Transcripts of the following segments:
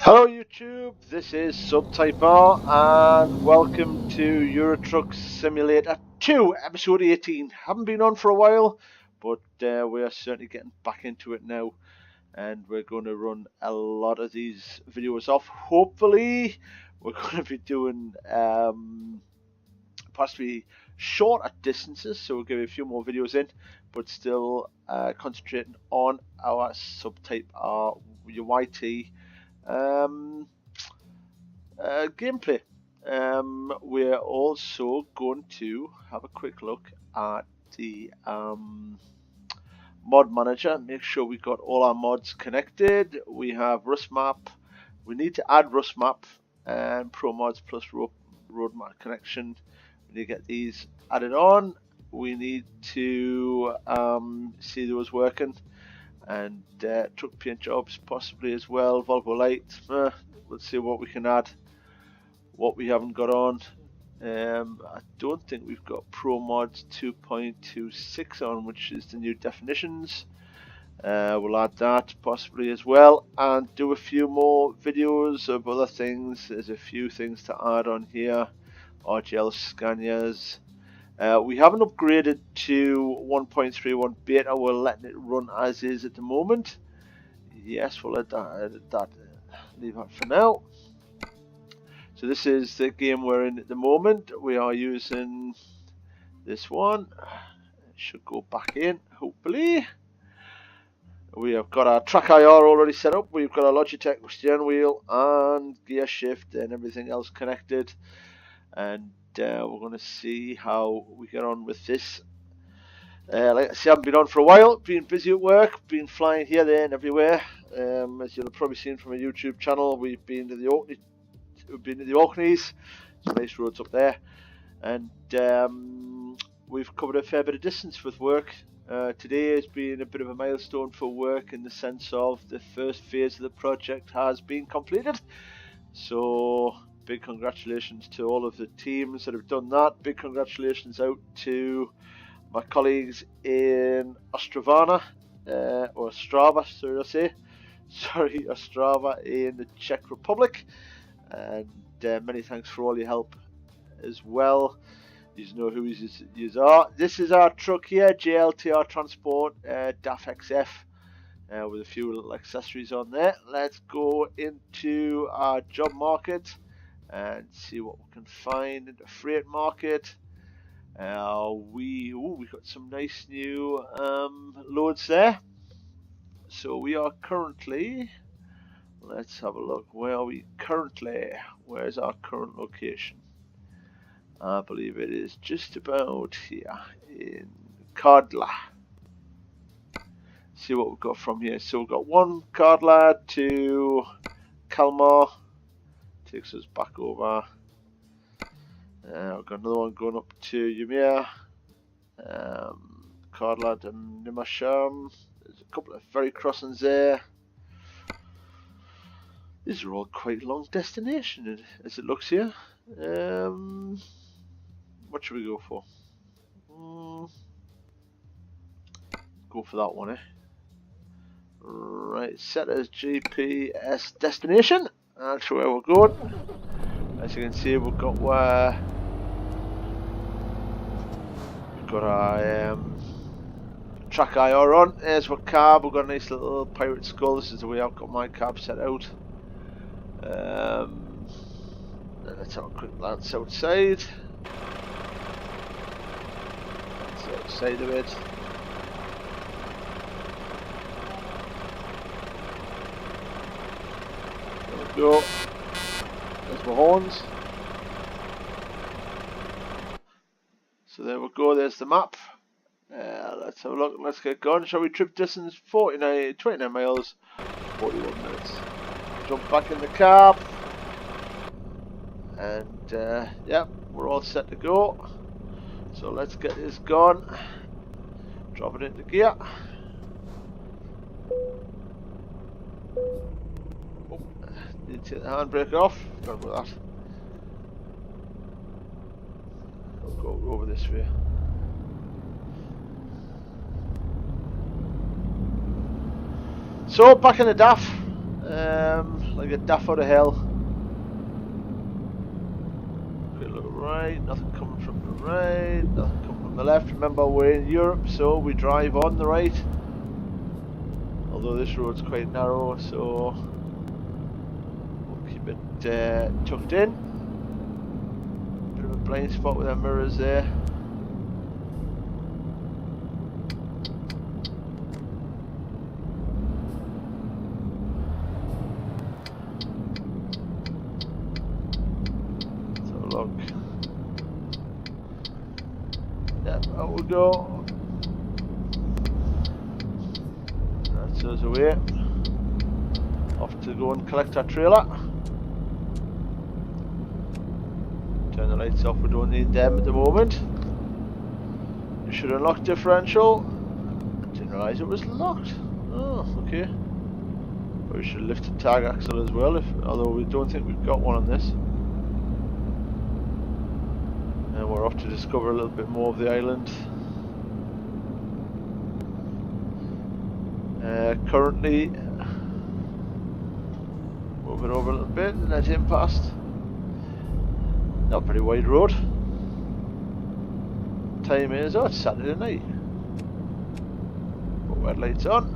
Hello YouTube, this is Subtype R and welcome to Euro Truck Simulator 2 episode 18. Haven't been on for a while, but we are certainly getting back into it now, and we're going to run a lot of these videos off. Hopefully we're going to be doing possibly shorter distances, so we'll give you a few more videos in, but still concentrating on our Subtype R UYT gameplay. We're also going to have a quick look at the mod manager, make sure we got all our mods connected. We have RustMap. We need to add RustMap and ProMods plus roadmap connection. We need to get these added on. We need to see those working, and truck paint jobs possibly as well. Volvo Light. Let's see what we can add, what we haven't got on. I don't think we've got ProMods 2.26 on, which is the new definitions. We'll add that possibly as well, and do a few more videos of other things. There's a few things to add on here. RGL Scanias. We haven't upgraded to 1.31 beta. We're letting it run as is at the moment. Yes, we'll let that leave that for now. So this is the game we're in at the moment. We are using this one. It should go back in, hopefully. We have got our track IR already set up. We've got our Logitech steering wheel and gear shift and everything else connected. And we're going to see how we get on with this. Like I say, I haven't been on for a while. Been busy at work. Been flying here, there, and everywhere. As you'll have probably seen from our YouTube channel, we've been to the Orkneys. Some nice roads up there, and we've covered a fair bit of distance with work. Today has been a bit of a milestone for work in the sense of the first phase of the project has been completed. So big congratulations to all of the teams that have done that. Big congratulations out to my colleagues in Ostravana, or Ostrava, should I say. Sorry, Ostrava in the Czech Republic. And many thanks for all your help as well. You know who you are. This is our truck here, JLTR Transport DAF XF, with a few little accessories on there. Let's go into our job market and see what we can find in the freight market. We got some nice new loads there. So we are currently, let's have a look. Where are we currently? Where's our current location? I believe it is just about here in Cardla. See what we've got from here. So we've got one Cardla to Kalmar. Takes us back over. We've got another one going up to Ymir. Cardla to Nimasham. There's a couple of ferry crossings there. These are all quite long destinations as it looks here. What should we go for? Go for that one, eh? Right, set as GPS destination. That's where we're going. As you can see, we've got our track IR on. There's our cab. We've got a nice little pirate skull. This is the way I've got my cab set out. Let's have a quick glance outside. That's the outside of it. There we go. There's my horns. So there we go. There's the map. Let's have a look. Let's get going. Shall we? Trip distance 29 miles, 41 minutes. Jump back in the cab, and yeah, we're all set to go. So let's get this going. Drop it into gear. Oh, need to take the handbrake off. Forgot about that. We'll go over this way. So back in the DAF. like a daft out of hell. Quick look right, nothing coming from the right, nothing coming from the left. Remember, we're in Europe, so we drive on the right. Although this road's quite narrow, so we'll keep it tucked in. Bit of a blind spot with our mirrors there. So look. Yep, out we go. That's us away. Off to go and collect our trailer. Turn the lights off, we don't need them at the moment. You should unlock differential. I didn't realise it was locked. Oh, okay. But we should lift the tag axle as well, although we don't think we've got one on this. And we're off to discover a little bit more of the island. Currently, moving over a little bit and let him past. Not a pretty wide road. Time is, oh, it's Saturday night. Put red lights on.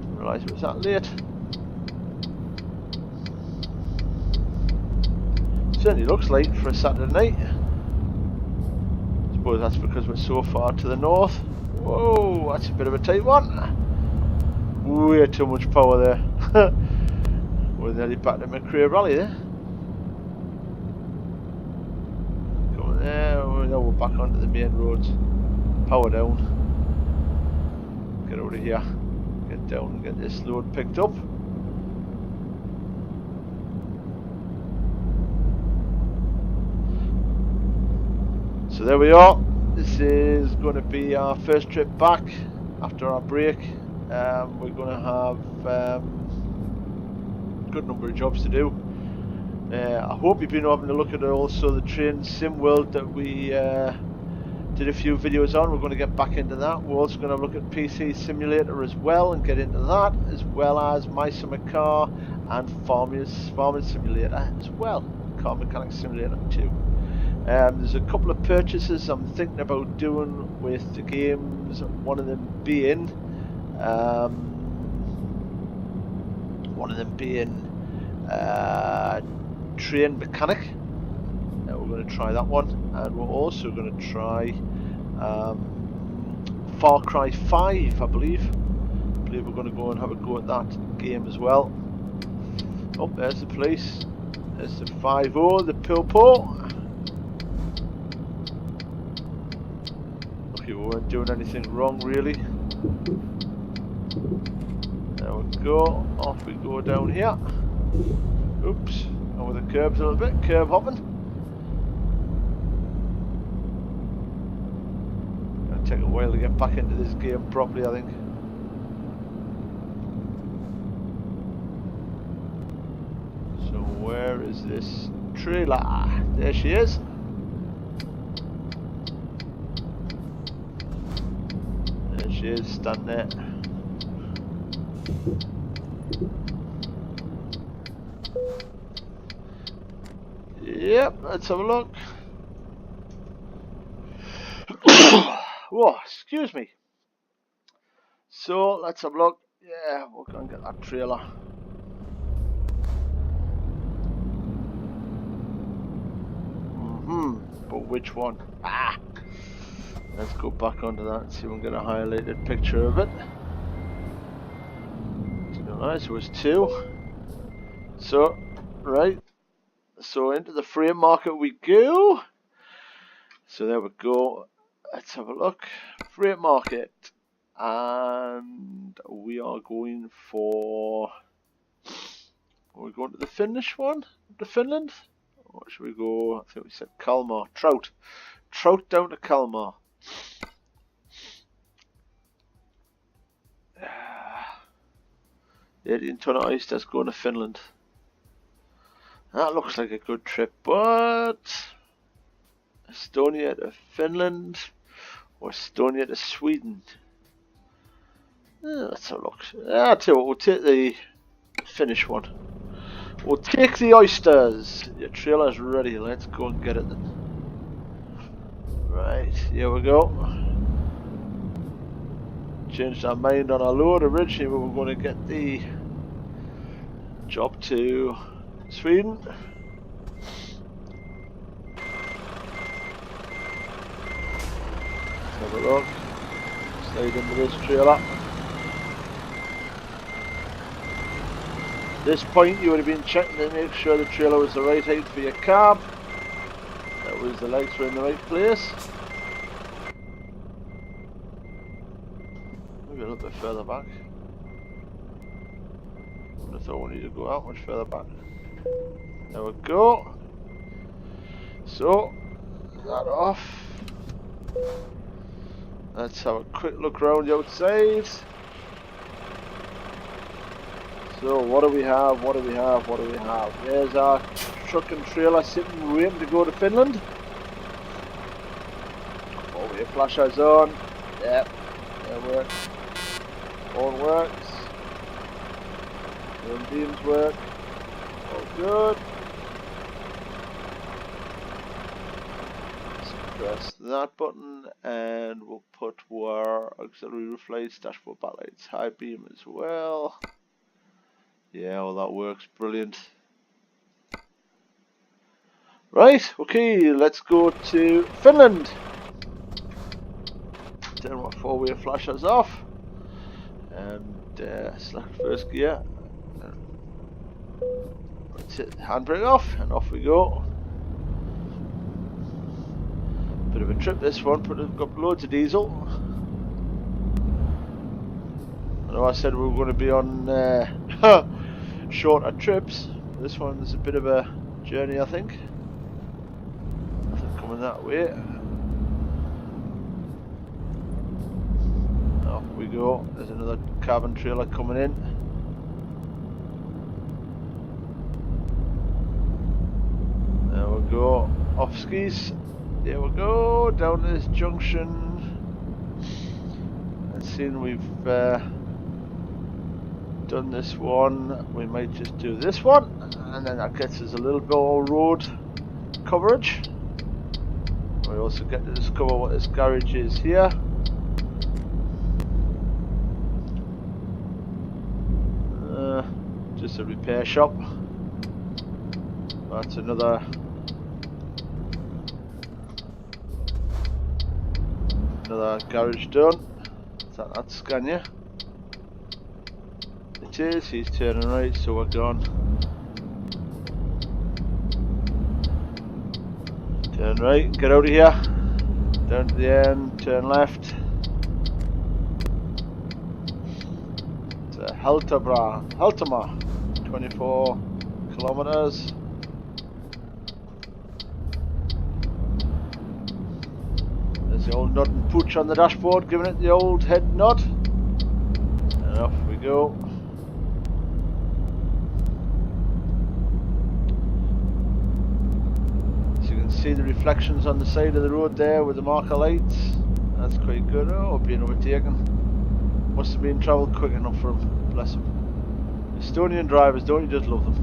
Didn't realise it was that late. Certainly looks late for a Saturday night. I suppose that's because we're so far to the north. Whoa, that's a bit of a tight one. Way too much power there. We're nearly back to McRae Rally there. Coming there, now we're back onto the main roads. Power down. Get out of here. Get down and get this load picked up. So there we are. This is going to be our first trip back after our break. We're going to have a good number of jobs to do. I hope you've been having a look at also the Train Sim World that we did a few videos on. We're going to get back into that. We're also going to look at PC Simulator as well and get into that, as well as My Summer Car and Farming Simulator as well. Car Mechanic Simulator 2. There's a couple of purchases I'm thinking about doing with the games. One of them being Train Mechanic. We're going to try that one, and we're also going to try Far Cry 5, I believe. We're going to go and have a go at that game as well. Oh, there's the police. There's the 5-0, the Pilpo. Okay, we weren't doing anything wrong really. There we go, off we go down here. Oops, over the curbs a little bit, curb hopping. Gonna take a while to get back into this game properly, I think. So where is this trailer? There she is. There she is, standing there. Yep, let's have a look. Whoa, excuse me. So let's have a look. Yeah, we're going to get that trailer. But which one? Ah! Let's go back onto that and see if we can get a highlighted picture of it. Alright, so it's 2. So, right. So into the frame market we go. So there we go. Let's have a look. Frame market. And we are going for... Are we going to the Finnish one? To Finland? Or should we go? I think we said Kalmar. Trout. Trout down to Kalmar. 18-ton ice, that's going to Finland. That looks like a good trip, but Estonia to Finland or Estonia to Sweden. Let's have a look. I'll tell you what, we'll take the finish one. We'll take the oysters. Your trailer's ready. Let's go and get it then. Right, here we go. Changed our mind on our load. Originally we were going to get the job to Sweden. Let's have a look. Slide into this trailer. At this point you would have been checking to make sure the trailer was the right height for your cab. That was the lights were in the right place. Maybe a little bit further back. I thought we needed to go out much further back. There we go. So, that off. Let's have a quick look around the outside. So what do we have? What do we have? What do we have? There's our truck and trailer sitting waiting to go to Finland. Four-way flashers on. Yep, that works. All works. Run beams work. All good. Let's press that button and we'll put our auxiliary roof lights, dashboard backlights, high beam as well. Yeah, well that works brilliant. Right, okay, let's go to Finland. Turn our four-way flashers off and select first gear. Let's hit the handbrake off and off we go. Bit of a trip this one, but we've got loads of diesel. I know I said we were going to be on shorter trips. This one's a bit of a journey, I think. Nothing coming that way. Off we go. There's another carbon trailer coming in. There we go. Off skis. There we go. Down to this junction. And seeing we've done this one, we might just do this one, and then that gets us a little bit more road coverage. We also get to discover what this garage is here. Just a repair shop. That's another garage done. Is that Scania? It is, he's turning right, so we're gone. Turn right, get out of here. Down to the end, turn left. To Heltema, 24 kilometers. There's the old nut and pooch on the dashboard, giving it the old head nod. And off we go. See the reflections on the side of the road there with the marker lights. That's quite good. Oh, being overtaken. Must have been travelled quick enough for him. Bless him. Estonian drivers, don't you just love them?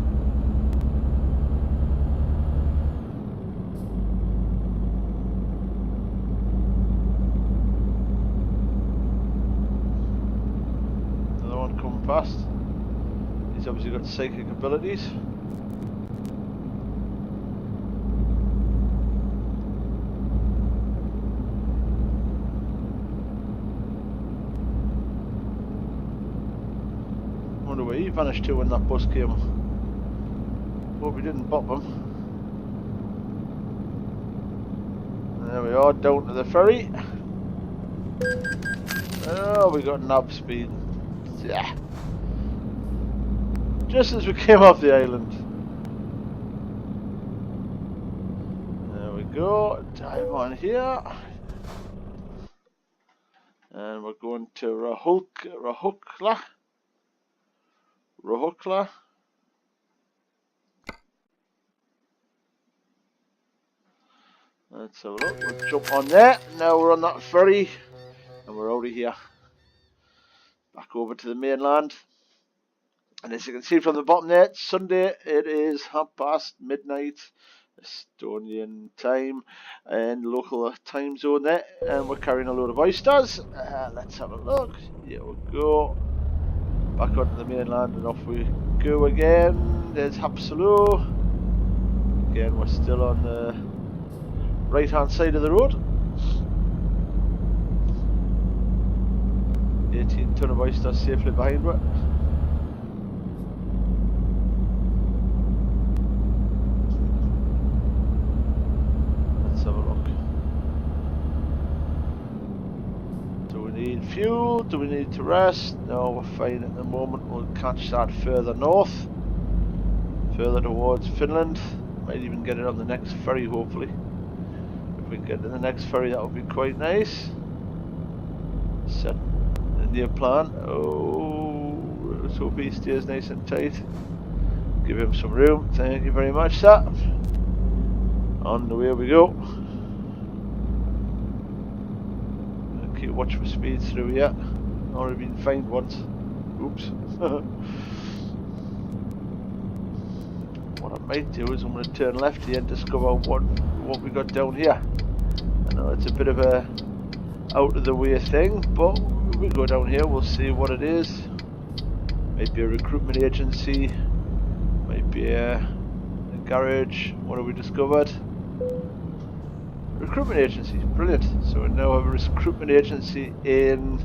Another one coming past. He's obviously got psychic abilities. Where he vanished to when that bus came. Hope we didn't bop him. There we are, down to the ferry. Oh, we got knob speed. Yeah. Just as we came off the island. There we go, dive on here. And we're going to Rahukla. Let's have a look. We'll jump on there. Now we're on that ferry and we're out of here. Back over to the mainland. And as you can see from the bottom there, it's Sunday, it is midnight Estonian time and local time zone there, and we're carrying a load of oysters. Let's have a look. Here we go. Back onto the mainland and off we go again. There's Haapsalu. Again, we're still on the right hand side of the road. 18 ton of oysters safely behind it. Let's have a look. Do we need fuel? Do we need to rest? No, we're fine at the moment. We'll catch that further north, further towards Finland. Might even get it on the next ferry, hopefully. If we can get to the next ferry, that would be quite nice. Set the new plan. Oh, let's hope he stays nice and tight. Give him some room. Thank you very much, sir. On the way we go. Keep watch for speeds through here. Already been fined once. Oops. What I might do is I'm going to turn left here and discover what we got down here. I know it's a bit of a out of the way thing, but we'll go down here, we'll see what it is. Might be a recruitment agency, might be a garage. What have we discovered? Recruitment agency, brilliant. So we now have a recruitment agency in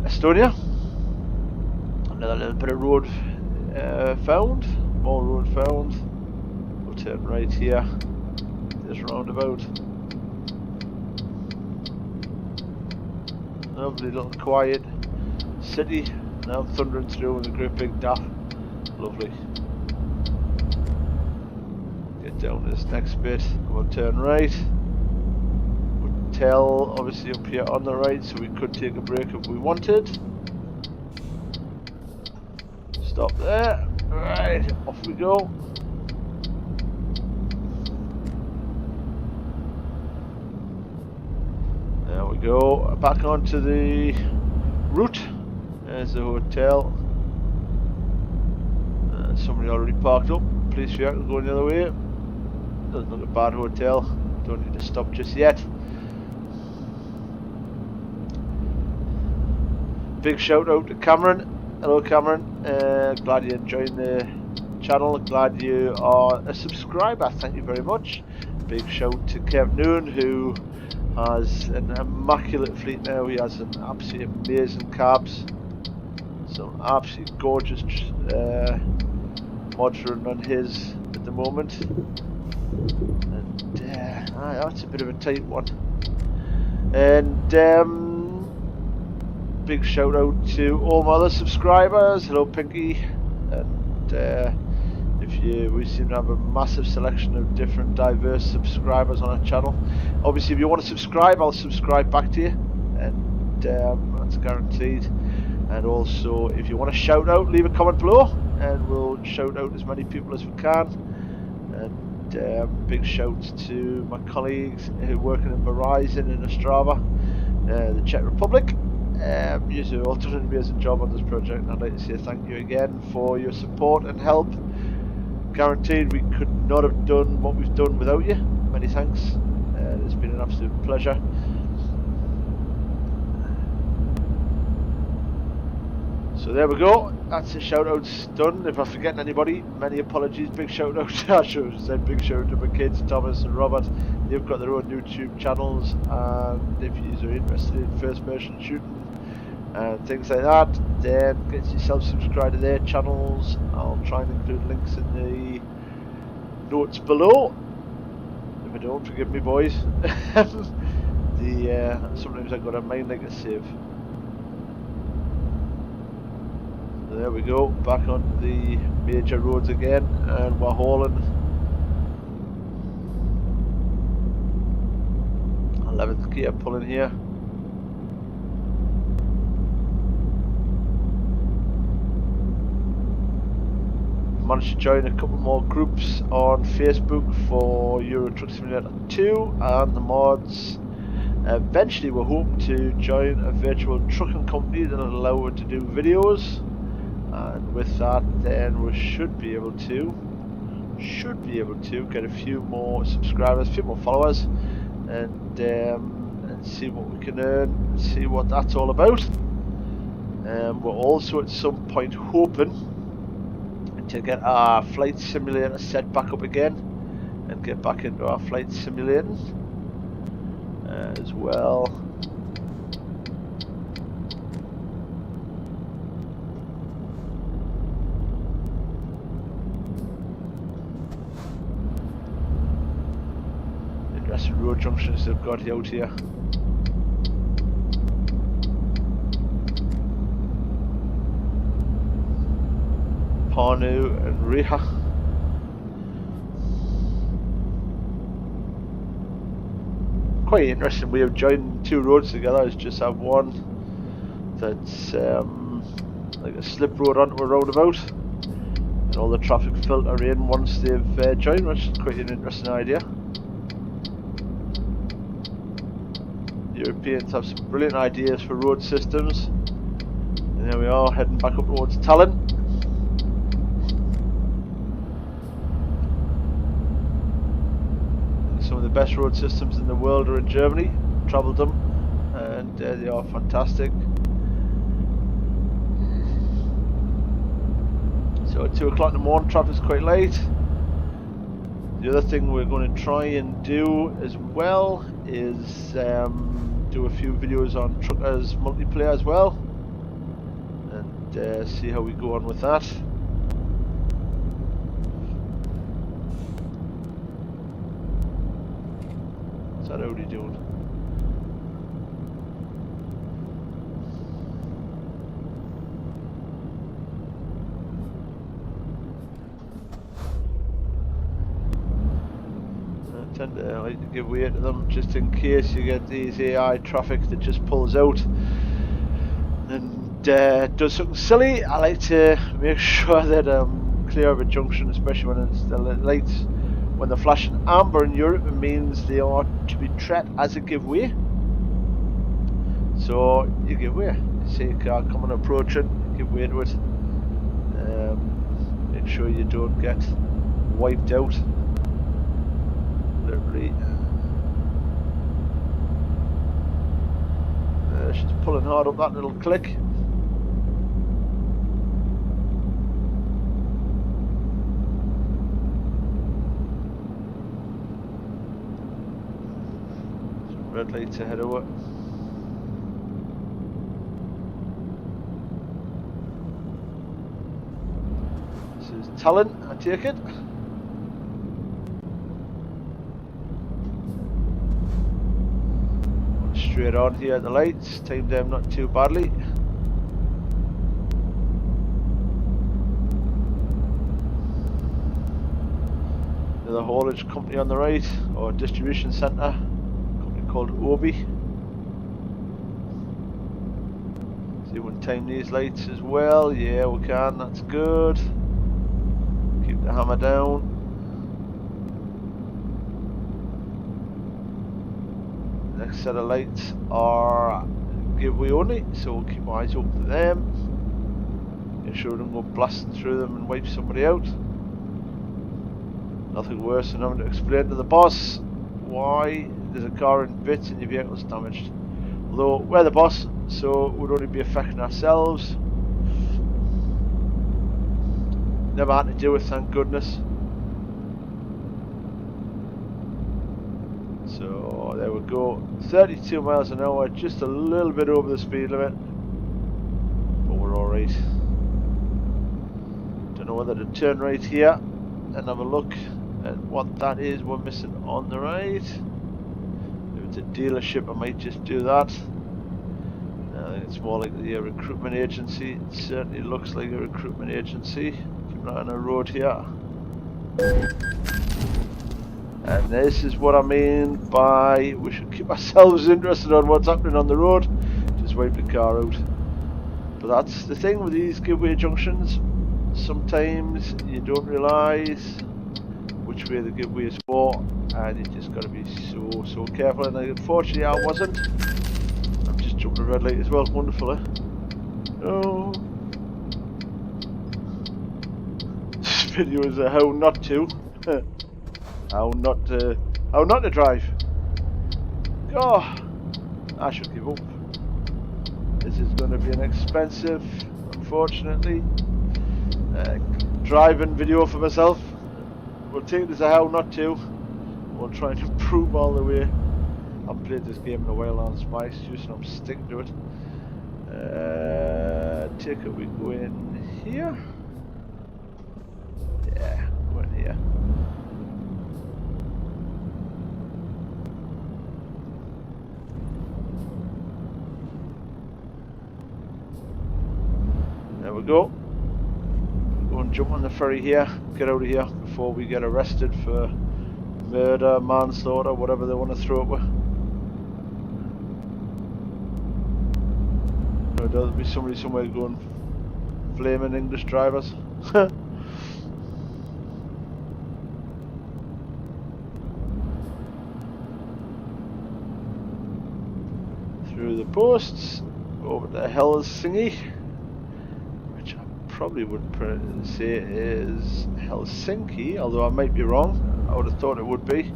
Estonia. Another little bit of road found, more road found. We'll turn right here, this roundabout. Lovely little quiet city. Now thundering through with a great big DAF. Lovely. Get down this next bit. We'll turn right. Hotel obviously up here on the right, so we could take a break if we wanted. Stop there. Right, off we go. There we go. Back onto the route. There's the hotel. Somebody already parked up. Police vehicle going the other way. Doesn't look a bad hotel. Don't need to stop just yet. Big shout out to Cameron. Hello Cameron. Glad you're enjoying the channel. Glad you are a subscriber. Thank you very much. Big shout to Kev Noon, who has an immaculate fleet now. He has an absolutely amazing cabs. Some absolutely gorgeous mods running on his at the moment. And that's a bit of a tight one. And big shout out to all my other subscribers. Hello Pinky. And we seem to have a massive selection of different diverse subscribers on our channel. Obviously if you want to subscribe, I'll subscribe back to you, and that's guaranteed. And also if you want to shout out, leave a comment below and we'll shout out as many people as we can. And big shouts to my colleagues who are working in Verizon in Ostrava, the Czech Republic. You two all done an amazing job on this project, and I'd like to say thank you again for your support and help. Guaranteed we could not have done what we've done without you. Many thanks. It's been an absolute pleasure. So there we go. That's the shout outs done. If I'm forgetting anybody, many apologies. Big shout out to, I should have said big shout out to my kids, Thomas and Robert. They've got their own YouTube channels, and if you are interested in first person shooting and things like that, then get yourself subscribed to their channels. I'll try and include links in the notes below. If I don't, forgive me boys. Sometimes I've got a mind like a sieve. There we go, back on the major roads again, and we're hauling 11th gear pulling here. Managed to join a couple more groups on Facebook for Euro Truck Simulator 2 and the mods. Eventually we're hoping to join a virtual trucking company that will allow us to do videos. and with that then we should be able to get a few more subscribers, a few more followers, and see what we can earn, and see what that's all about. We're also at some point hoping to get our flight simulator set back up again and get back into our flight simulating as well. Interesting road junctions they've got out here. Parnu and Riha. Quite interesting way of joining two roads together is just have one that's like a slip road onto a roundabout, and all the traffic filter in once they've joined, which is quite an interesting idea. Europeans have some brilliant ideas for road systems, and there we are heading back up towards Tallinn. Some of the best road systems in the world are in Germany. Travelled them, and they are fantastic. So at 2 o'clock in the morning, traffic's quite light. The other thing we're going to try and do as well is do a few videos on Truckers multiplayer as well, and see how we go on with that. What's that Audi doing? I tend to like to give way to them just in case you get these AI traffic that just pulls out and does something silly. I like to make sure that I'm clear of a junction, especially when it's the lights. When they're flashing amber in Europe, it means they are to be treated as a giveaway. So you give way. You see a car coming approaching, give way to it. Make sure you don't get wiped out. Literally. She's pulling hard up that little click. Red lights ahead of it. This is Tallinn, I take it. Straight on here at the lights, timed them not too badly. Another haulage company on the right, or distribution centre. Called Obi. See, we can time these lights as well. Yeah, we can. That's good. Keep the hammer down. Next set of lights are giveaway only, so we'll keep our eyes open for them. Make sure we don't go blasting through them and wipe somebody out. Nothing worse than having to explain to the boss why there's a car in bits and your vehicle's damaged. Although we're the boss, so it would only be affecting ourselves. Never had to do it, thank goodness. So there we go, 32 miles an hour, just a little bit over the speed limit, but we're alright. Don't know whether to turn right here and have a look at what that is we're missing on the right. If it's a dealership, I might just do that. I think it's more like a recruitment agency. It certainly looks like a recruitment agency. Keep an eye on the road here. And this is what I mean by we should keep ourselves interested on what's happening on the road. Just wipe the car out. But that's the thing with these giveaway junctions. Sometimes you don't realise which way the giveaway is for, and you just got to be so careful. And unfortunately, I wasn't. I'm just jumping a red light as well. Wonderful, eh? Oh. videos of how not to, how not to drive. Oh, I should give up. This is going to be an expensive, unfortunately, driving video for myself. We'll take it as a how not to. We'll try and improve all the way. I haven't played this game in a while on Spice Juice and I'm sticking to it. Take it, we go in here. Yeah, go in here. There we go. Go and jump on the ferry here. Get out of here before we get arrested for murder, manslaughter, whatever they want to throw it with. There'll be somebody somewhere going flaming English drivers. Through the posts, over to Helsinki, which I probably would say is Helsinki, although I might be wrong. I would have thought it would be.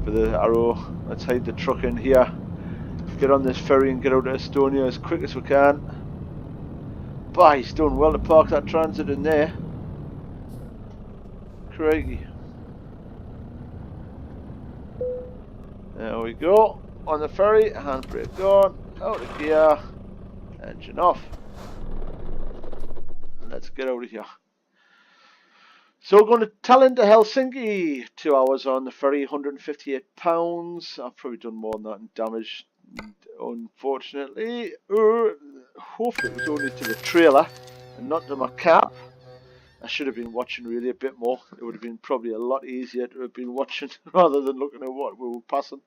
For the arrow, let's hide the truck in here, get on this ferry and get out of Estonia as quick as we can. But he's done well to park that transit in there. Crikey. There we go, on the ferry, handbrake on, out of gear, engine off. Let's get out of here. So we're going to Tallinn to Helsinki, 2 hours on the ferry, £158. I've probably done more than that in damage, unfortunately. Hopefully it was only to the trailer and not to my cap. I should have been watching really a bit more. It would have been probably a lot easier to have been watching rather than looking at what we were passing.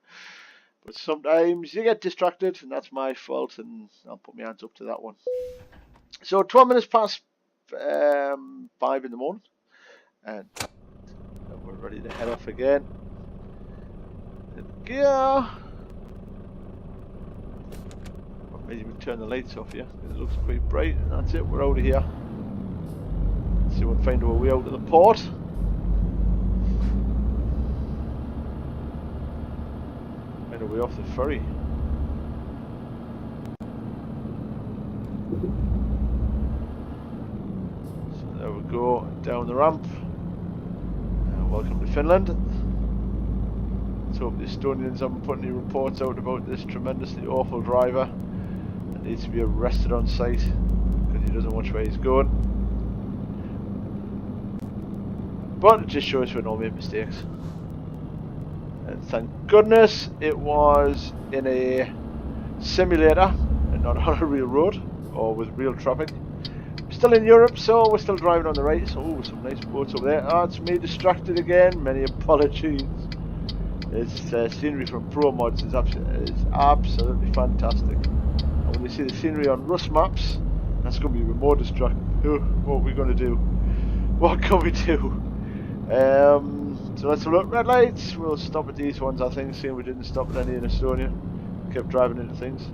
But sometimes you get distracted and that's my fault, and I'll put my hands up to that one. So 12 minutes past 5 in the morning. And we're ready to head off again. Gear. Maybe we turn the lights off here. It looks quite bright, and that's it. We're out of here. Let's see if we can find our way out of the port. Find our way off the ferry. So there we go, down the ramp. Welcome to Finland. Let's hope the Estonians haven't put any reports out about this tremendously awful driver that needs to be arrested on sight because he doesn't watch where he's going. But it just shows we don't make mistakes. And thank goodness it was in a simulator and not on a real road or with real traffic. Still in Europe, so we're still driving on the right. So, ooh, some nice boats over there. Ah, it's me distracted again. Many apologies. This scenery from Pro Mods is absolutely fantastic. And when you see the scenery on Rust maps, that's going to be even more distracting. What are we going to do? What can we do? So let's have a look. Red lights. We'll stop at these ones, I think, seeing we didn't stop at any in Estonia. Kept driving into things.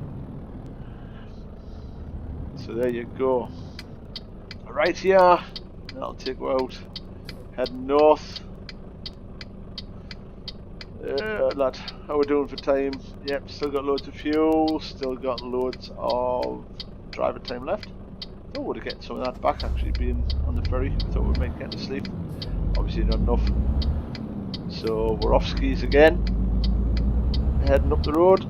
So there you go. Right here, that'll take you out. Heading north. Lad, how we doing for time? Yep, still got loads of fuel, still got loads of driver time left. Oh, would have get some of that back actually being on the ferry. I thought we might get to sleep. Obviously not enough. So we're off skis again. Heading up the road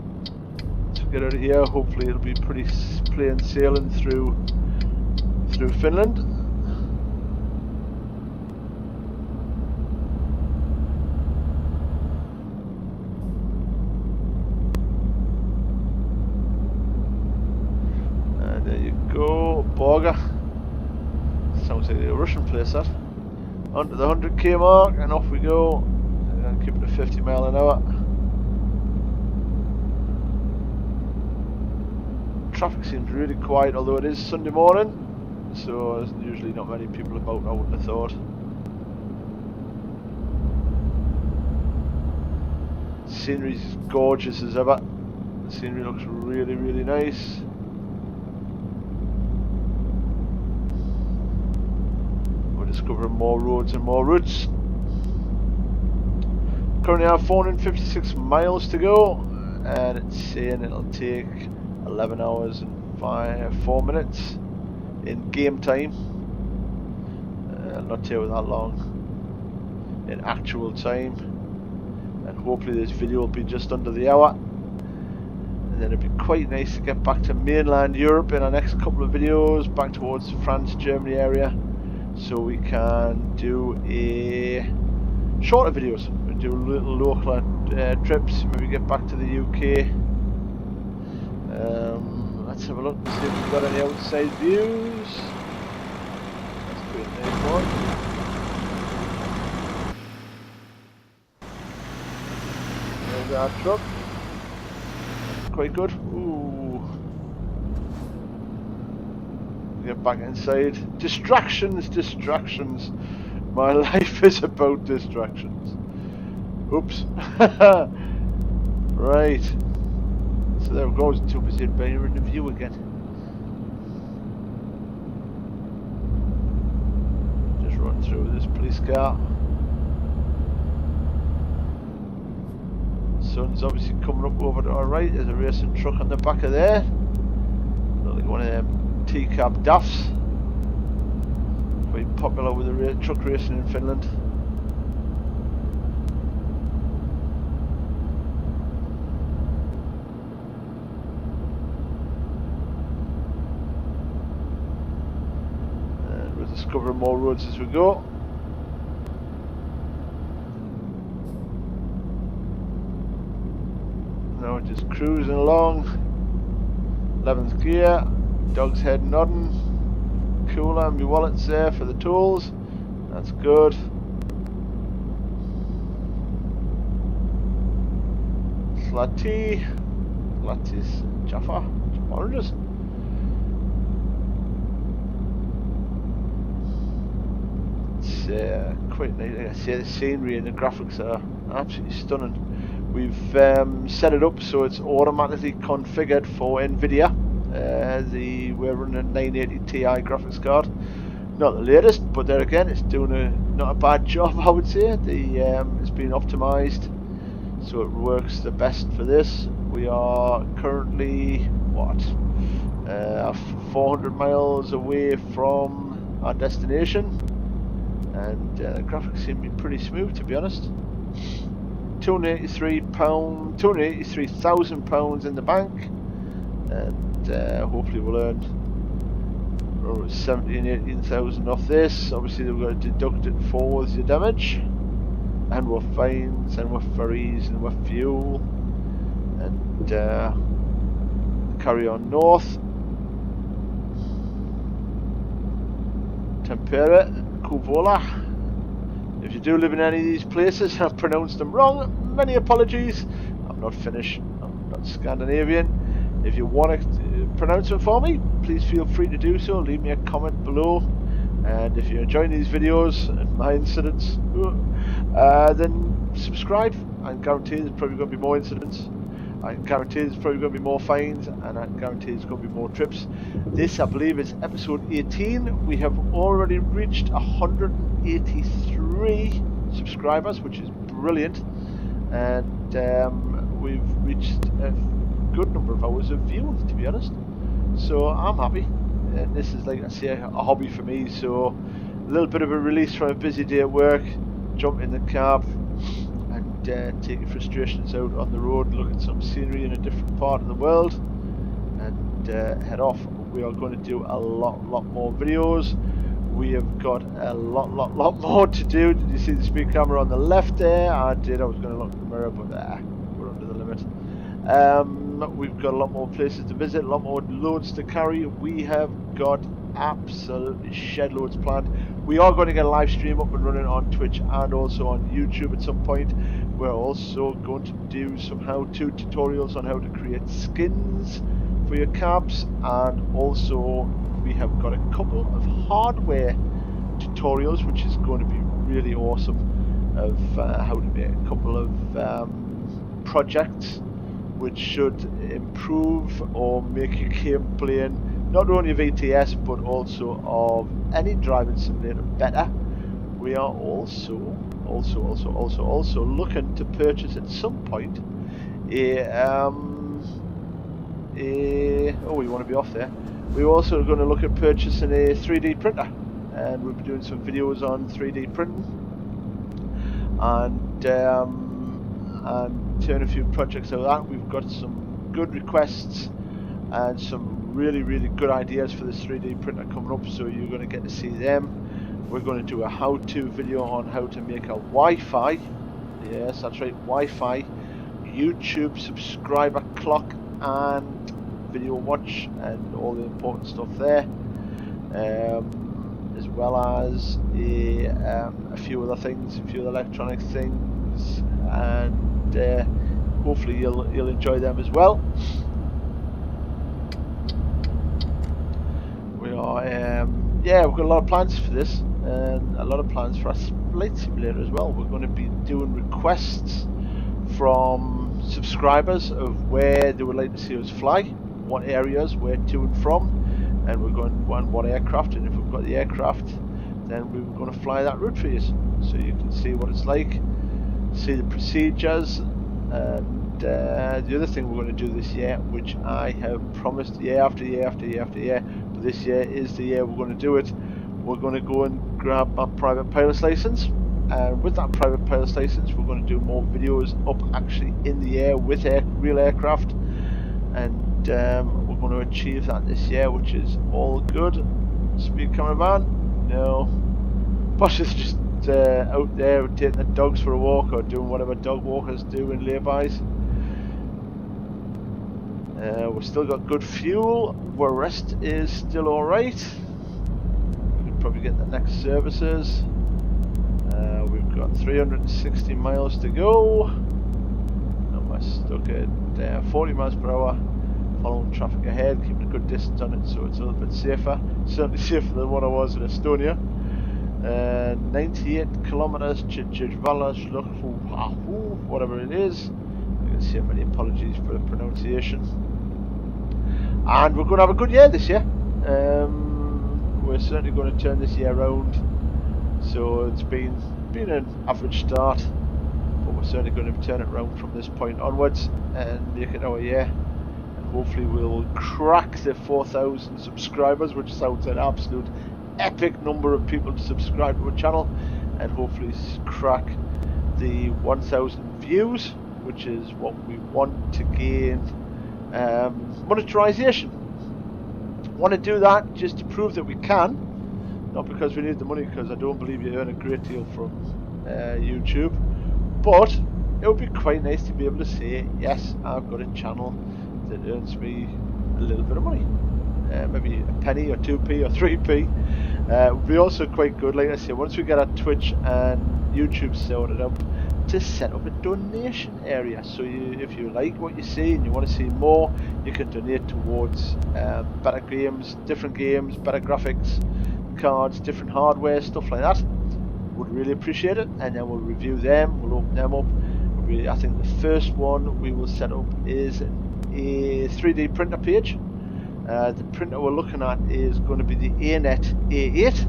to get out of here. Hopefully it'll be pretty plain sailing through Finland. And there you go, Borga. Sounds like a Russian place that. Onto the 100k mark and off we go. And keep it at 50 mile an hour. Traffic seems really quiet, although it is Sunday morning. So there's usually not many people about, I wouldn't have thought. Scenery's as gorgeous as ever. The scenery looks really, really nice. discovering more roads and more routes. Currently I have 456 miles to go, and it's saying it'll take 11 hours and 4 minutes in game time. Not take that long in actual time, and hopefully this video will be just under the hour, and then it'd be quite nice to get back to mainland Europe in our next couple of videos, back towards France, Germany area, so we can do a shorter videos. We'll do little local trips, maybe get back to the UK. Let's have a look and see if we've got any outside views. That's a great nice one. There's our truck. That's quite good. Ooh. Get back inside. Distractions, distractions. My life is about distractions. Oops. Right. So there we go. I was too busy admiring the view again. Just run through this police car. Sun's obviously coming up over to our right. There's a racing truck on the back of there. Looks like one of them T-cab DAFs. Quite popular with the truck racing in Finland. And we're discovering more roads as we go. Now we're just cruising along. 11th gear, dog's head nodding. Cooler, and my wallet's there for the tools. That's good. Slatis Jaffa oranges. It's quite nice. Like I say, the scenery and the graphics are absolutely stunning. We've set it up so it's automatically configured for NVIDIA. We're running a 980 Ti graphics card, not the latest, but there again, it's doing not a bad job, I would say. It's been optimized, so it works the best for this. We are currently 400 miles away from our destination, and the graphics seem to be pretty smooth, to be honest. £283,000 in the bank, and hopefully we'll earn 18,000 off this. Obviously we've got to deduct it for your damage, and we're fines, and we're ferries, and we're fuel, and carry on north. Tampere, Kouvola. If you do live in any of these places and I've pronounced them wrong, many apologies. I'm not Finnish, I'm not Scandinavian. If you want to pronounce them for me, please feel free to do so. Leave me a comment below. And if you're enjoying these videos and my incidents, then subscribe. I guarantee there's probably going to be more incidents. I guarantee there's probably going to be more fines, and I guarantee there's going to be more trips. This, I believe, is episode 18. We have already reached 183 subscribers, which is brilliant, and we've reached a good number of hours of viewing, to be honest. So I'm happy. And this is, like I say, a hobby for me. So a little bit of a release from a busy day at work. Jump in the cab and take your frustrations out on the road, look at some scenery in a different part of the world, and head off. We are going to do a lot more videos. We have got a lot more to do. Did you see the speed camera on the left there? I did. I was going to look in the mirror, but we're under the limit. We've got a lot more places to visit, a lot more loads to carry. We have got absolutely shed loads planned. We are going to get a live stream up and running on Twitch and also on YouTube at some point. We're also going to do some how-to tutorials on how to create skins for your cabs, and also we have got a couple of hardware tutorials which is going to be really awesome, of how to make a couple of projects which should improve or make your game playing not only of ETS but also of any driving simulator better. we are also looking to purchase at some point we want to be off there. We're also going to look at purchasing a 3D printer, and we'll be doing some videos on 3D printing and turn a few projects out of that. We've got some good requests and some really good ideas for this 3D printer coming up, so you're going to get to see them. We're going to do a how-to video on how to make a Wi-Fi, yes that's right, Wi-Fi YouTube subscriber clock and video watch and all the important stuff there, as well as a few other things, a few electronic things, and hopefully you'll enjoy them as well. We are we've got a lot of plans for this, and a lot of plans for our Flight Simulator as well. We're going to be doing requests from subscribers of where they would like to see us fly, what areas, where to and from, and we're going to want what aircraft, and if we've got the aircraft then we're going to fly that route for you, so you can see what it's like, see the procedures. And the other thing we're going to do this year, which I have promised year after year after year after year, but this year is the year we're going to do it, we're going to go and grab our private pilot's license. And with that private pilot's license, we're going to do more videos up actually in the air with real aircraft, and we're going to achieve that this year, which is all good. Speed camera van, no. Boss is just out there taking the dogs for a walk or doing whatever dog walkers do in laybys. We've still got good fuel. Our rest is still alright. We could probably get the next services. We've got 360 miles to go, and we're stuck at 40 miles per hour, following traffic ahead, keeping a good distance on it so it's a little bit safer, certainly safer than what I was in Estonia. 98 kilometers to whatever it is. I can say many apologies for the pronunciation. And we're going to have a good year this year. We're certainly going to turn this year around. So it's been an average start, but we're certainly going to turn it around from this point onwards and make it our year. And hopefully we'll crack the 4,000 subscribers, which sounds an absolute epic number of people to subscribe to a channel, and hopefully crack the 1,000 views, which is what we want to gain monetization. Want to do that just to prove that we can. Not because we need the money, because I don't believe you earn a great deal from YouTube, but it would be quite nice to be able to say, yes, I've got a channel that earns me a little bit of money, maybe a penny or 2p or 3p. It would be also quite good, like I say, once we get our Twitch and YouTube sorted out, to set up a donation area. So if you like what you see and you want to see more, you can donate towards better games, different games, better graphics, cards, different hardware, stuff like that. Would really appreciate it, and then we'll review them, we'll open them up. I think the first one we will set up is a 3D printer page. The printer we're looking at is going to be the ANET A8,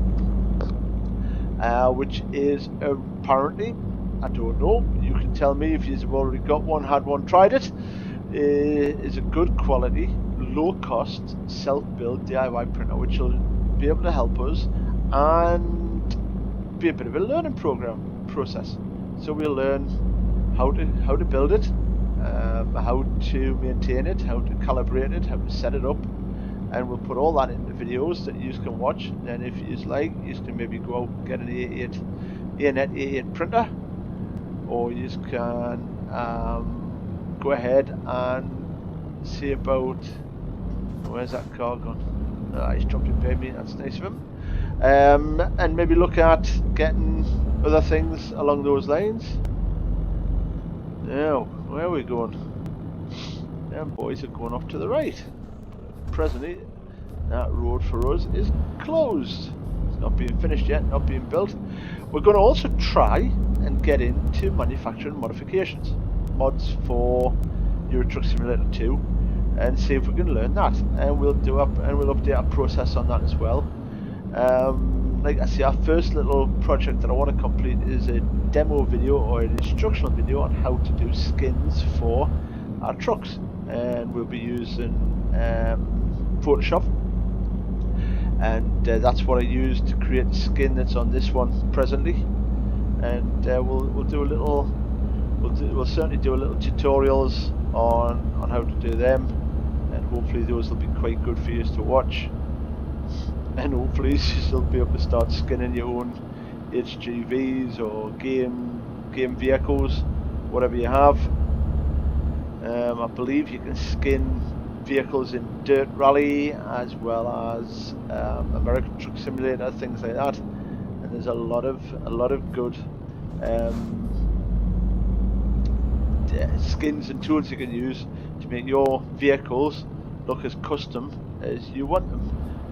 which is apparently, I don't know, you can tell me if you've already got one, had one, tried it, is a good quality, low cost, self-built DIY printer, which will be able to help us and be a bit of a learning process. So we'll learn how to build it, how to maintain it, how to calibrate it, how to set it up, and we'll put all that into videos that you can watch. And if you like, you can maybe go out and get an ANET A8 printer, or you can go ahead and see about, where's that car gone? He's dropped it by me, that's nice of him. And maybe look at getting other things along those lines. Now, where are we going? Them boys are going off to the right. Presently, that road for us is closed. It's not being finished yet, not being built. We're going to also try and get into manufacturing modifications, mods for Euro Truck Simulator 2, and see if we can learn that. And we'll update our process on that as well. like I say, our first little project that I want to complete is a demo video or an instructional video on how to do skins for our trucks, and we'll be using Photoshop, and that's what I used to create the skin that's on this one presently. And we'll do a little, we'll certainly do a little tutorials on how to do them, and hopefully those will be quite good for you to watch. And hopefully you'll be able to start skinning your own HGVs or game vehicles, whatever you have. I believe you can skin vehicles in Dirt Rally as well as American Truck Simulator, things like that. And there's a lot of good skins and tools you can use to make your vehicles look as custom as you want them.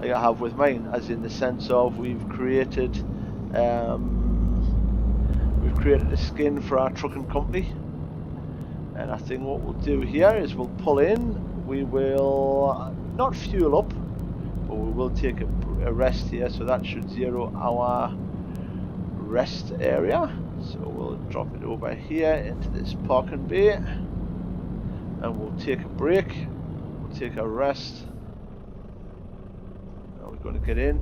Like I have with mine, as in the sense of we've created a skin for our trucking company, and I think what we'll do here is we'll pull in. We will not fuel up, but we will take a rest here, so that should zero our rest area. So we'll drop it over here into this parking bay, and we'll take a break. We'll take a rest. Going to get in.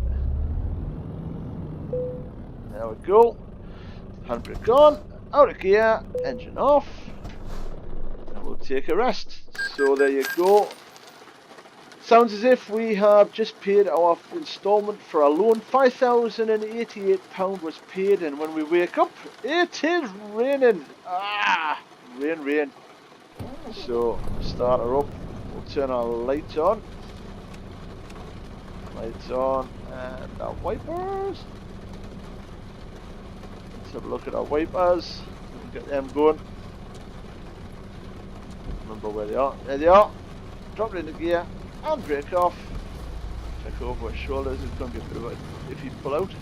There we go. Handbrake on, out of gear, engine off, and we'll take a rest. So there you go. Sounds as if we have just paid our instalment for our loan. £5,088 was paid, and when we wake up, it is raining. Rain. So start her up. We'll turn our lights on. Lights on, and our wipers. Let's have a look at our wipers. We'll get them going. Remember where they are. There they are. Drop it into gear and brake off. Check over our shoulders. It's going to be a bit of a iffy pull out.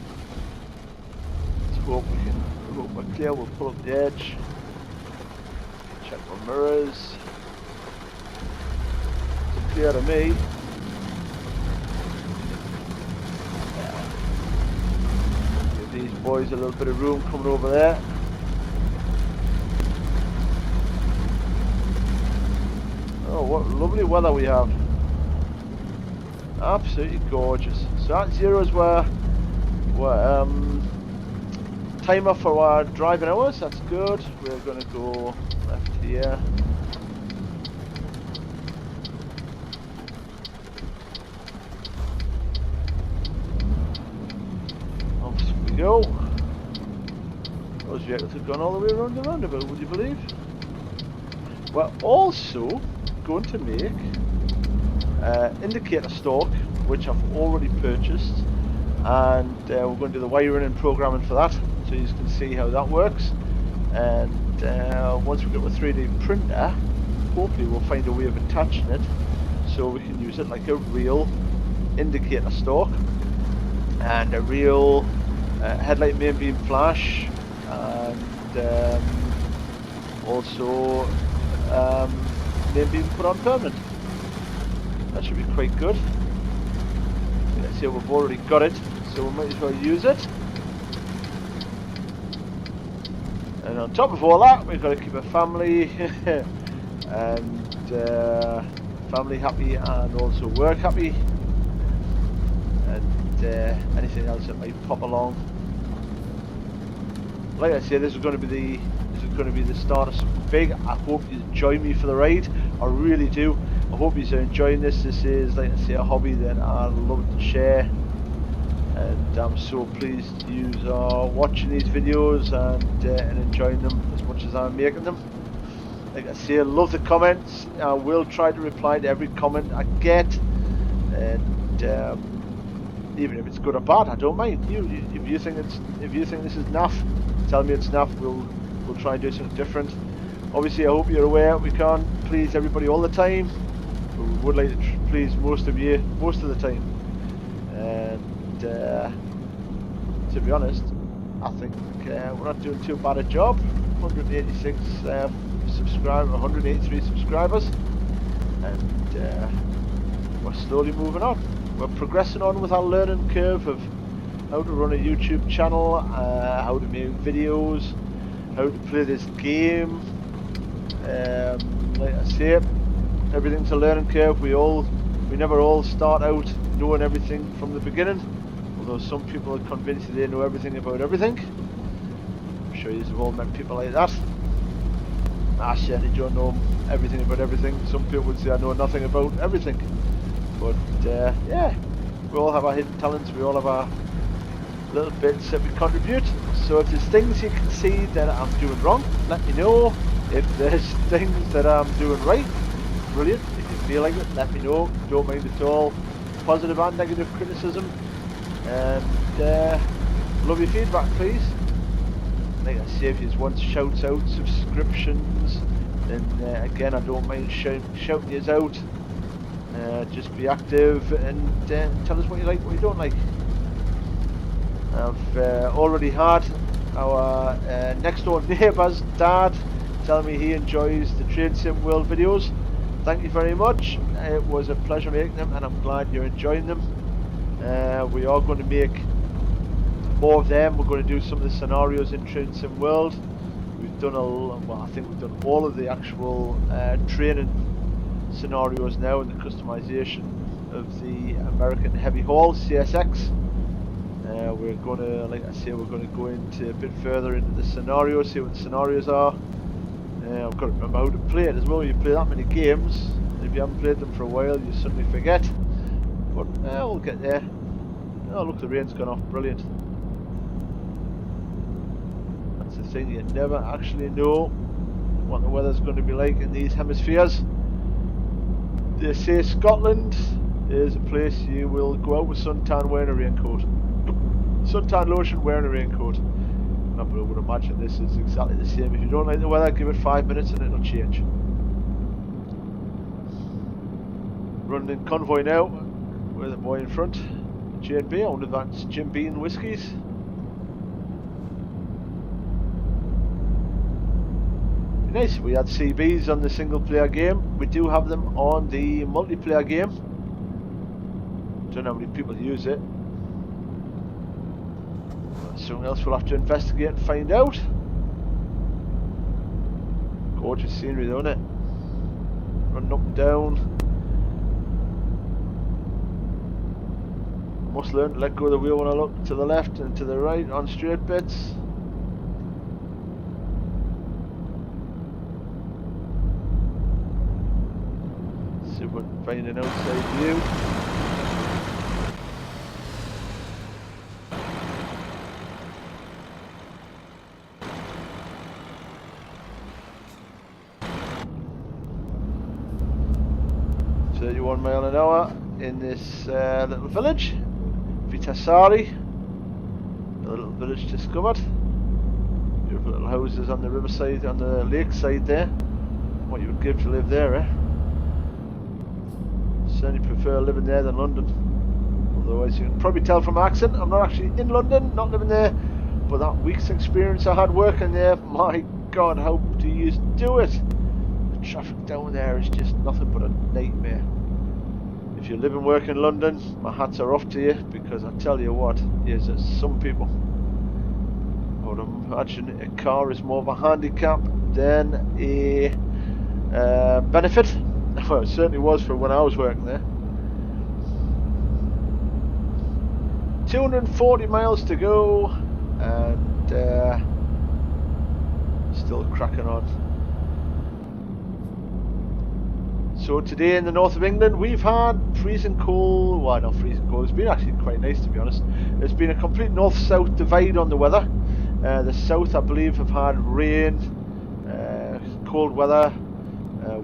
Let's hope we're clear. We'll pull up the edge. Check our mirrors. It's clear to me. These boys a little bit of room coming over there. Oh, what lovely weather we have. Absolutely gorgeous. So that zeros were timer for our driving hours. That's good. We're going to go left here. Go. Those vehicles have gone all the way around the roundabout, would you believe? We're also going to make indicator stalk, which I've already purchased, and we're going to do the wiring and programming for that, so you can see how that works. And once we get the 3D printer, hopefully we'll find a way of attaching it so we can use it like a real indicator stalk and a real headlight main beam flash, and also main beam put on permanent. That should be quite good. Let's see, we've already got it, so we might as well use it. And on top of all that, we've got to keep a family and family happy, and also work happy, and anything else that might pop along. Like I say, this is going to be the start of something big. I hope you join me for the ride. I really do. I hope you're enjoying this. This is, like I say, a hobby that I love to share, and I'm so pleased you are watching these videos and enjoying them as much as I'm making them. Like I say, I love the comments. I will try to reply to every comment I get, and even if it's good or bad, I don't mind. If you think this is naff, tell me it's naff. We'll try and do something different. Obviously, I hope you're aware we can't please everybody all the time. But we would like to please most of you most of the time. And to be honest, I think we're not doing too bad a job. 186 subscribers, 183 subscribers, and we're slowly moving on. We're progressing on with our learning curve of how to run a YouTube channel, how to make videos, how to play this game. Like I say, everything's a learning curve. We never all start out knowing everything from the beginning, although some people are convinced they know everything about everything. I'm sure you've all met people like that. I certainly don't know everything about everything. Some people would say I know nothing about everything. But yeah, we all have our hidden talents, we all have our little bits that we contribute. So if there's things you can see that I'm doing wrong, let me know. If there's things that I'm doing right, brilliant. If you feel like it, let me know. Don't mind at all. Positive and negative criticism. And love your feedback, please. Like I say, if you want shouts out, subscriptions, then again, I don't mind shouting you out. Just be active and tell us what you like, what you don't like. I've already had our next door neighbour's dad telling me he enjoys the Train Sim World videos. Thank you very much. It was a pleasure making them, and I'm glad you're enjoying them. We are going to make more of them. We're going to do some of the scenarios in Train Sim World. We've done I think we've done all of the actual training scenarios now, and the customization of the American Heavy Haul CSX. We're going to, like I say, we're going to go into a bit further into the scenarios, see what the scenarios are. I've got to remember how to play it as well. You play that many games, and if you haven't played them for a while, you suddenly forget. But we'll get there. Oh look, the rain's gone off, brilliant. That's the thing, you never actually know what the weather's going to be like in these hemispheres. They say Scotland is a place you will go out with suntan wearing a raincoat. Suntan lotion wearing a raincoat. I would imagine this is exactly the same. If you don't like the weather, give it 5 minutes and it'll change. Running in convoy now with a boy in front. J&B, I wonder if that's Jim Beam whiskies. Nice, we had CBs on the single player game. We do have them on the multiplayer game. Don't know how many people use it. Something else we'll have to investigate and find out. Gorgeous scenery though, isn't it? Running up and down. Must learn to let go of the wheel when I look to the left and to the right on straight bits. See if we can find an outside view. Mile an hour in this little village, Vitasari, a little village discovered. Beautiful little houses on the riverside, on the lakeside there. What you would give to live there, eh? Certainly prefer living there than London. Although, as you can probably tell from my accent, I'm not actually in London, not living there. But that week's experience I had working there, my God, how do you do it? The traffic down there is just nothing but a nightmare. If you live and work in London, my hats are off to you, because I tell you what, there's some people. I would imagine a car is more of a handicap than a benefit. Well, it certainly was for when I was working there. 240 miles to go, and still cracking on. So today in the north of England we've had freezing cold, well not freezing cold, it's been actually quite nice to be honest. There's been a complete north-south divide on the weather. The south I believe have had rain, cold weather,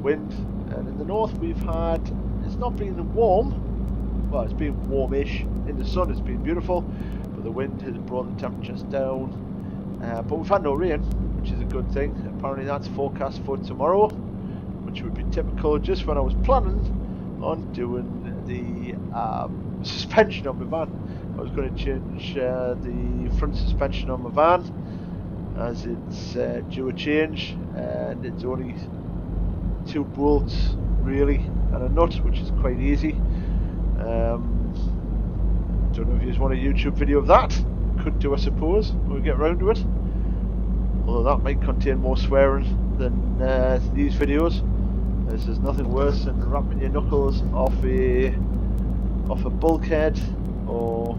wind, and in the north we've had, it's not been warm, well it's been warmish, in the sun it's been beautiful, but the wind has brought the temperatures down, but we've had no rain, which is a good thing. Apparently that's forecast for tomorrow, which would be typical just when I was planning on doing the suspension on my van. I was going to change the front suspension on my van, as it's due a change, and it's only 2 bolts really and a nut, which is quite easy. Don't know if you just want a YouTube video of that. Could do, I suppose, when we get round to it. Although that might contain more swearing than these videos, as there's nothing worse than wrapping your knuckles off a bulkhead, or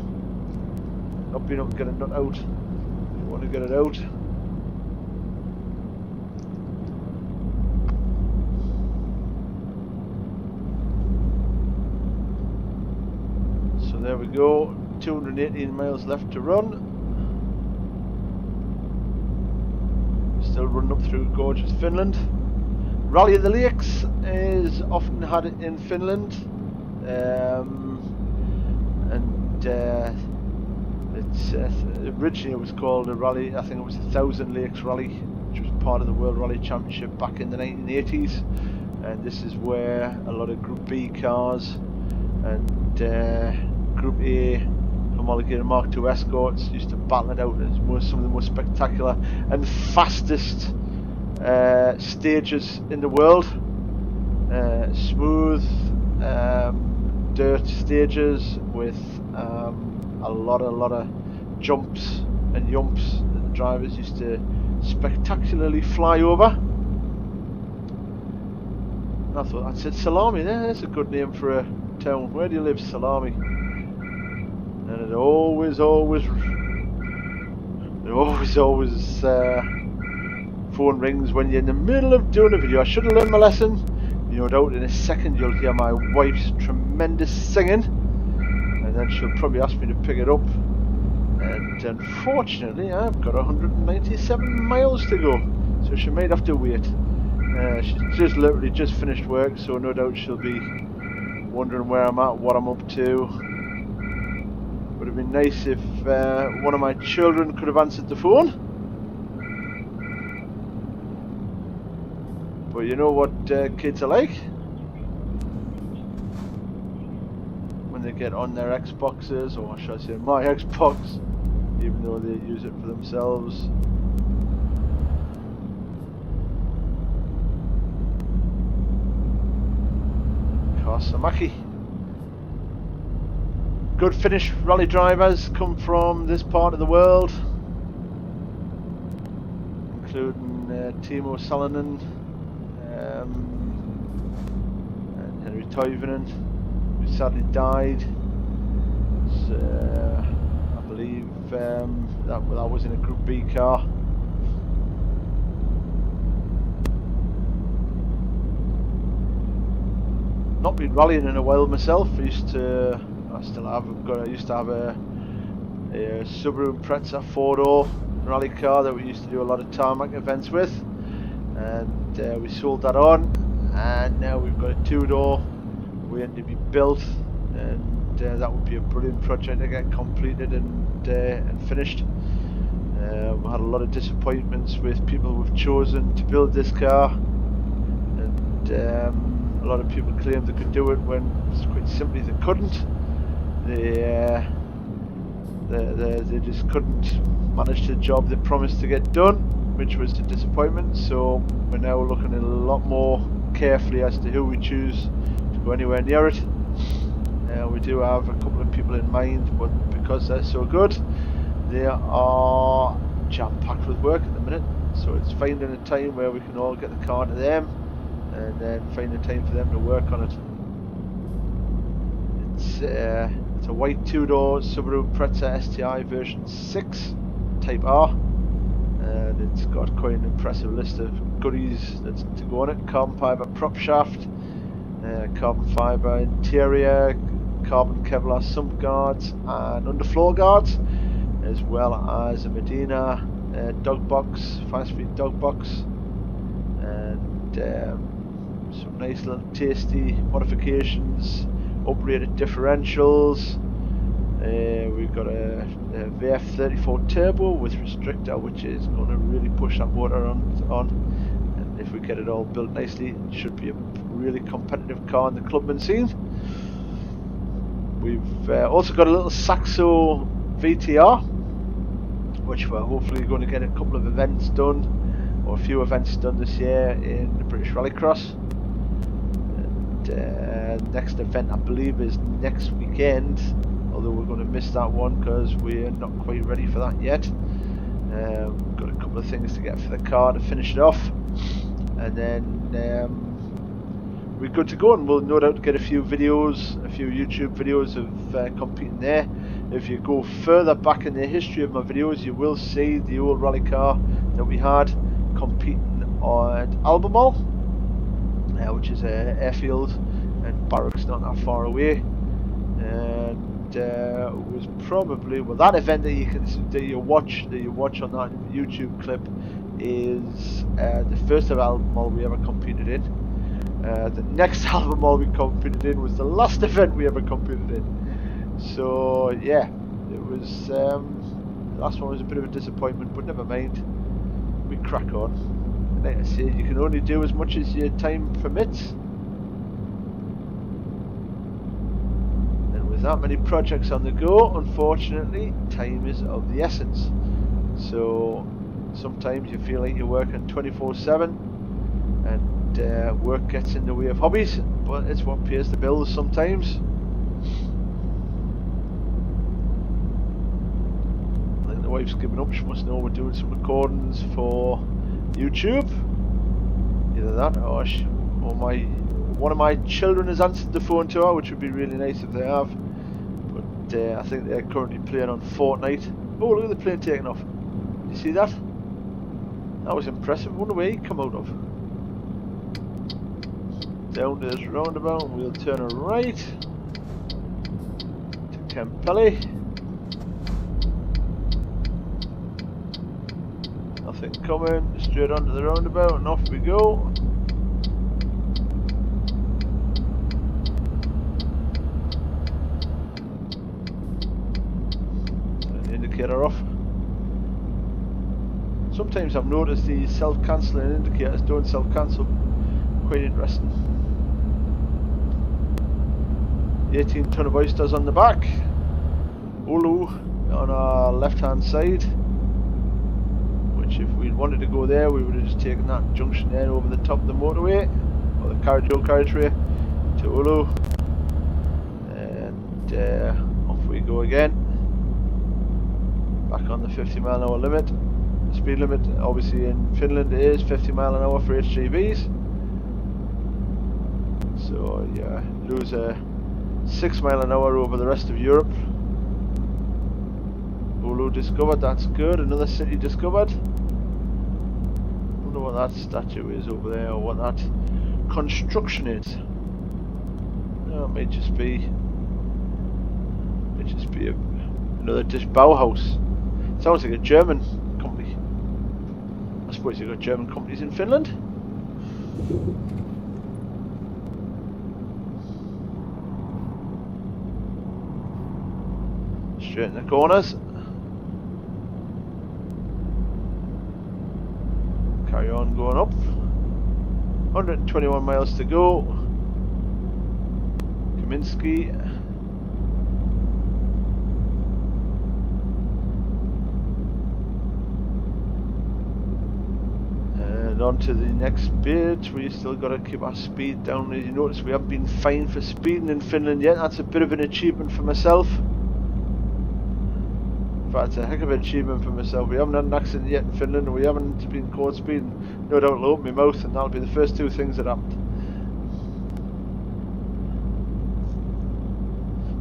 not being able to get a nut out. You want to get it out. So there we go, 218 miles left to run. Still running up through gorgeous Finland. Rally of the Lakes is often had in Finland, and it's originally it was called a rally. I think it was 1,000 Lakes Rally, which was part of the World Rally Championship back in the 1980s. And this is where a lot of Group B cars and Group A homologated Mark II Escorts used to battle it out as some of the most spectacular and fastest stages in the world. Smooth dirt stages with a lot of jumps and yumps that the drivers used to spectacularly fly over. And I thought, I said Salami there, that's a good name for a town. Where do you live, Salami? And it always phone rings when you're in the middle of doing a video. I should have learned my lesson. No doubt in a second you'll hear my wife's tremendous singing, and then she'll probably ask me to pick it up. And unfortunately I've got 197 miles to go, so she might have to wait. She's just literally just finished work, so no doubt she'll be wondering where I'm at, what I'm up to. Would have been nice if one of my children could have answered the phone. But you know what kids are like. When they get on their Xboxes, or should I say my Xbox, even though they use it for themselves. Karsamaki. Good Finnish rally drivers come from this part of the world, including Timo Salonen and Henry Toivonen, who sadly died. So, I believe that was in a Group B car. Not been rallying in a while myself. I used to have a Subaru Impreza 4-door rally car that we used to do a lot of tarmac events with, and we sold that on, and now we've got a 2-door waiting to be built, and that would be a brilliant project to get completed and finished. We had a lot of disappointments with people who've chosen to build this car, and a lot of people claimed they could do it when quite simply they couldn't. They just couldn't manage the job they promised to get done, which was a disappointment. So we're now looking at a lot more carefully as to who we choose to go anywhere near it. We do have a couple of people in mind, but because they're so good, they are jam-packed with work at the minute. So it's finding a time where we can all get the car to them, and then finding time for them to work on it. It's a white 2-door Subaru Impreza STI version 6 Type R, and it's got quite an impressive list of goodies that's to go on it. Carbon fibre prop shaft, carbon fibre interior, carbon Kevlar sump guards and underfloor guards, as well as a Medina dog box, 5-speed dog box, and some nice little tasty modifications, uprated differentials. We've got a VF34 turbo with restrictor, which is going to really push that motor on, and if we get it all built nicely, it should be a really competitive car in the clubman scene. We've also got a little Saxo VTR, which we're hopefully going to get a couple of events done, or a few events done this year in the British Rallycross. And next event I believe is next weekend although we're going to miss that one because we're not quite ready for that yet. Got a couple of things to get for the car to finish it off, and then we're good to go, and we'll no doubt get a few videos, a few YouTube videos of competing there. If you go further back in the history of my videos, you will see the old rally car that we had competing at Albemarle, which is an airfield and barracks not that far away. And it was probably, well, that event that you watch on that YouTube clip is the first of Albemarle we ever competed in. The next Albemarle we competed in was the last event we ever competed in. So yeah, it was the last one was a bit of a disappointment, but never mind, we crack on. And like I say, you can only do as much as your time permits. And with that many projects on the go, unfortunately, time is of the essence. So sometimes you feel like you're working 24/7, and work gets in the way of hobbies, but it's what pays the bills sometimes. The wife's given up. She must know we're doing some recordings for YouTube. Either that or one of my children has answered the phone to her, which would be really nice if they have. But I think they're currently playing on Fortnite. Oh, look at the plane taking off. Did you see that? That was impressive. I wonder where he come out of. Down to this roundabout, and we'll turn a right to Campelli. Nothing coming, straight onto the roundabout, and off we go. Turn the indicator off. Sometimes I've noticed these self-cancelling indicators don't self-cancel. Quite interesting. 18 ton of oysters on the back. Oulu on our left hand side, which if we'd wanted to go there we would have just taken that junction there over the top of the motorway, or the carriageway to Oulu, and off we go again, back on the 50-mile-an-hour limit. The speed limit obviously in Finland is 50 mile an hour for HGVs, so yeah, lose a 6 mile an hour over the rest of Europe. Oulu discovered, that's good. Another city discovered. Wonder what that statue is over there, or what that construction is. No, it may just be another Bauhaus. Sounds like a German company. I suppose you've got German companies in Finland. Straight in the corners. Carry on going up. 121 miles to go. Kaminsky. And on to the next bit. We still got to keep our speed down. As you notice, we haven't been fined for speeding in Finland yet. That's a bit of an achievement for myself. It's a heck of an achievement for myself. We haven't had an accident yet in Finland, and we haven't been caught speeding. No doubt it'll open my mouth, and that'll be the first two things that happened.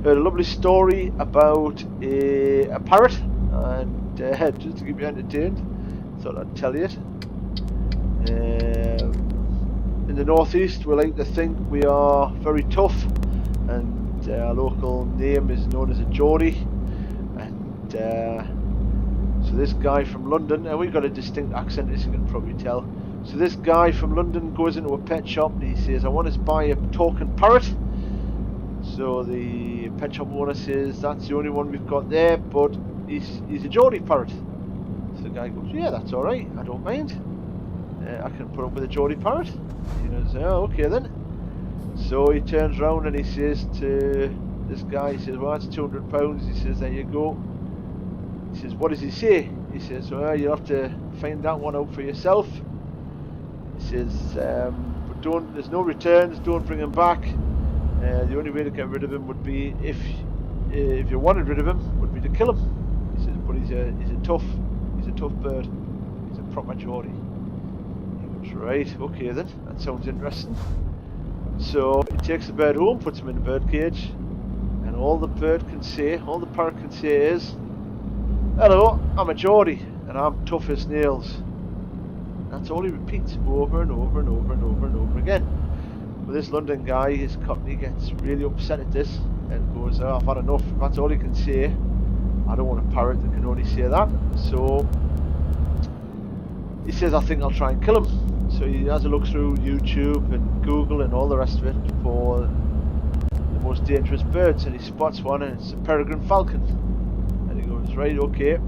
Heard a lovely story about a parrot, and just to keep you entertained, thought I'd tell you it. In the northeast, we like to think we are very tough, and our local name is known as a Geordie. So this guy from London, and we've got a distinct accent, as you can probably tell. So this guy from London goes into a pet shop and he says, I want to buy a talking parrot. So the pet shop owner says, that's the only one we've got there, but he's a Geordie parrot. So the guy goes, yeah, that's alright, I don't mind. I can put up with a Geordie parrot. He goes, oh, okay then. So he turns around and he says to this guy, he says, well, that's £200. He says, there you go. He says, what does he say? He says, well, you'll have to find that one out for yourself. He says, but there's no returns, don't bring him back. The only way to get rid of him would be if if you wanted rid of him, would be to kill him. He says, but he's a tough bird. He's a proper Geordie. He goes, right, okay then, that sounds interesting. So he takes the bird home, puts him in the bird cage, and all the parrot can say is, hello, I'm a Geordie, and I'm tough as nails. That's all he repeats over and over and over and over and over again. But this London guy, his company, gets really upset at this and goes, oh, I've had enough. If that's all he can say, I don't want a parrot that can only say that. So he says, I think I'll try and kill him. So he has a look through YouTube and Google and all the rest of it for the most dangerous birds, and he spots one, and it's a peregrine falcon. And he goes, right, okay.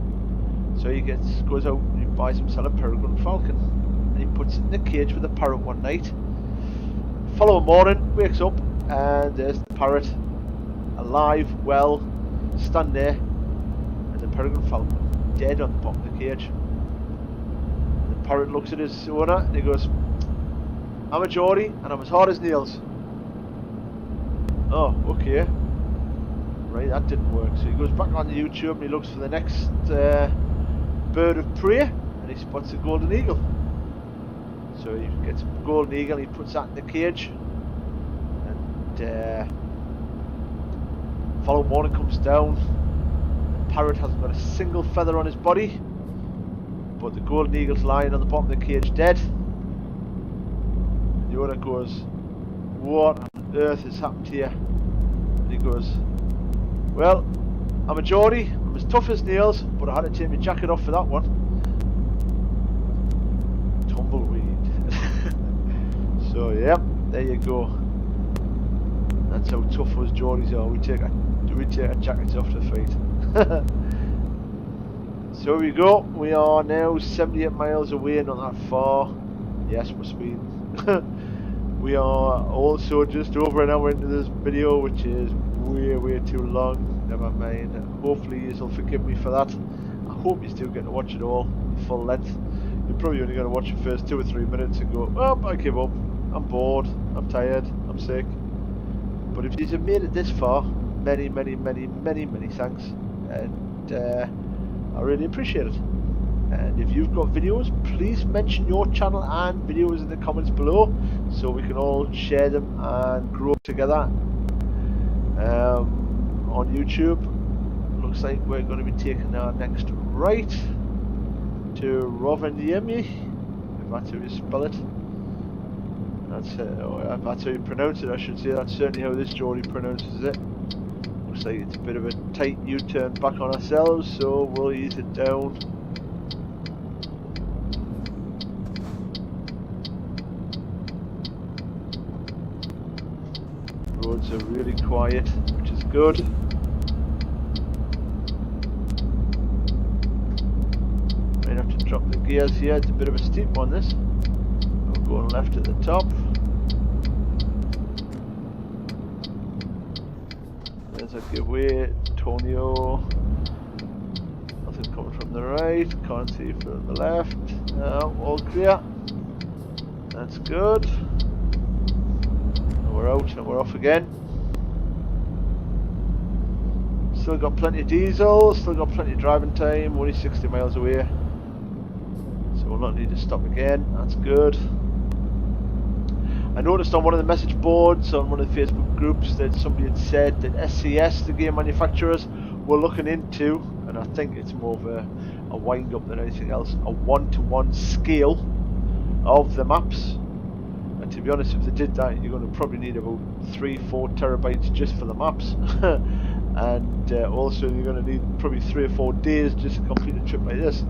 So he goes out and he buys himself a peregrine falcon, and he puts it in the cage with the parrot one night. Following morning, wakes up, and there's the parrot, alive, well, stand there, and the peregrine falcon dead on the bottom of the cage. The parrot looks at his owner and he goes, I'm a Geordie and I'm as hard as nails. Oh, okay. Right, that didn't work. So he goes back on YouTube and he looks for the next bird of prey, and he spots a golden eagle. So he gets a golden eagle and he puts that in the cage, and following morning comes down. The parrot hasn't got a single feather on his body, but the golden eagle's lying on the bottom of the cage dead. And the owner goes, what on earth has happened here? And he goes, well, I'm a Geordie, I'm as tough as nails, but I had to take my jacket off for that one. Tumbleweed. So yeah, there you go. That's how tough us Geordies are. We take our jackets off to fight. So here we go. We are now 78 miles away, not that far. Yes, we're speeding. We are also just over an hour into this video, which is way too long. Never mind. Hopefully you'll forgive me for that. I hope you still get to watch it all full length. You're probably only going to watch the first 2 or 3 minutes and go, oh, I give up. I'm bored. I'm tired. I'm sick. But if you have made it this far, many thanks, and I really appreciate it. And if you've got videos, please mention your channel and videos in the comments below, so we can all share them and grow together. On YouTube, looks like we're going to be taking our next right to Rovaniemi, if that's how you spell it. If that's how you pronounce it, I should say. That's certainly how this Geordie pronounces it. Looks like it's a bit of a tight U-turn back on ourselves, so we'll ease it down. Roads are really quiet, which is good. Might have to drop the gears here. It's a bit of a steep one, this. We're going left at the top. There's a giveaway, Antonio. Nothing coming from the right. Can't see from the left. No, all clear. That's good. We're out and we're off again. Still got plenty of diesel, still got plenty of driving time, only 60 miles away. So we'll not need to stop again, that's good. I noticed on one of the message boards, on one of the Facebook groups, that somebody had said that SCS, the game manufacturers, were looking into, and I think it's more of a wind up than anything else, a 1-to-1 scale of the maps. And to be honest, if they did that, you're going to probably need about 3-4 terabytes just for the maps. And also you're going to need probably 3 or 4 days just to complete a trip like this.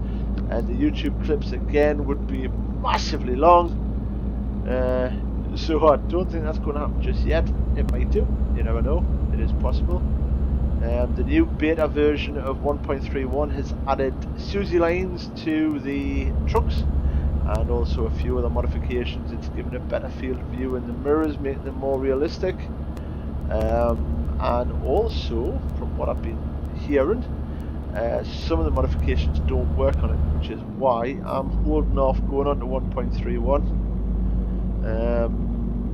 And the YouTube clips again would be massively long. So I don't think that's going to happen just yet. It might do, you never know, it is possible. The new beta version of 1.31 has added SUSI lines to the trucks, and also a few other modifications. It's given a better field of view in the mirrors, making them more realistic. And also, from what I've been hearing, some of the modifications don't work on it, which is why I'm holding off going on to 1.31.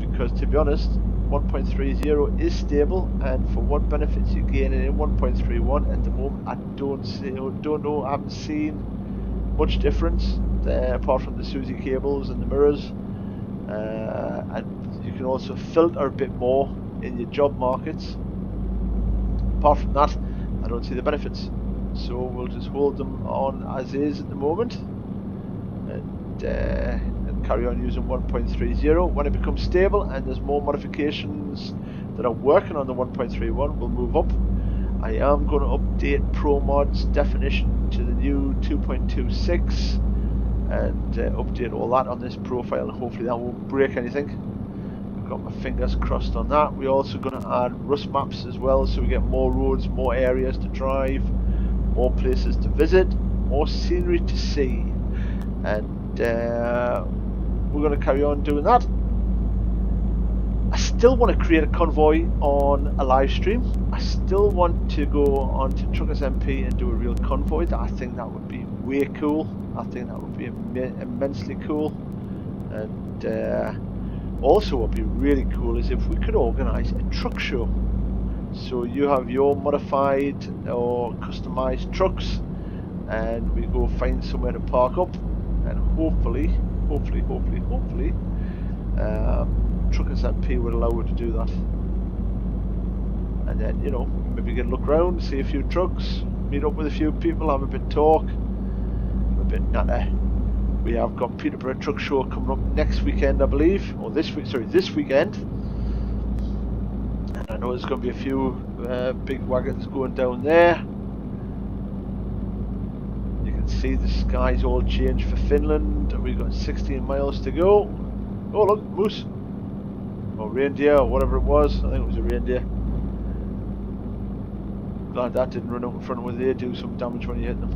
Because to be honest, 1.30 is stable, and for what benefits you gain in 1.31 at the moment, I don't know. I haven't seen much difference apart from the SUSI cables and the mirrors, and you can also filter a bit more in your job markets. Apart from that, I don't see the benefits, so we'll just hold them on as is at the moment, and carry on using 1.30. When it becomes stable and there's more modifications that are working on the 1.31, we'll move up. I am going to update ProMod's definition to the new 2.26 and update all that on this profile, and hopefully that won't break anything. I've got my fingers crossed on that. We're also going to add rust maps as well, so we get more roads, more areas to drive, more places to visit, more scenery to see, and we're going to carry on doing that. I still want to create a convoy on a live stream. I still want to go on to Truckers MP and do a real convoy. I think that would be way cool. I think that would be immensely cool. And also what would be really cool is if we could organise a truck show. So you have your modified or customised trucks, and we go find somewhere to park up, and hopefully Truckers MP would allow her to do that. And then, you know, maybe get a look around, see a few trucks, meet up with a few people, have a bit of talk, a bit natter. We have got Peterborough Truck Show coming up next weekend, I believe, or this weekend. And I know there's going to be a few big wagons going down there. You can see the skies all changed for Finland. We've got 16 miles to go. Oh look, moose. Or reindeer, or whatever it was. I think it was a reindeer. Glad that didn't run out in front of where they do some damage when you hit them.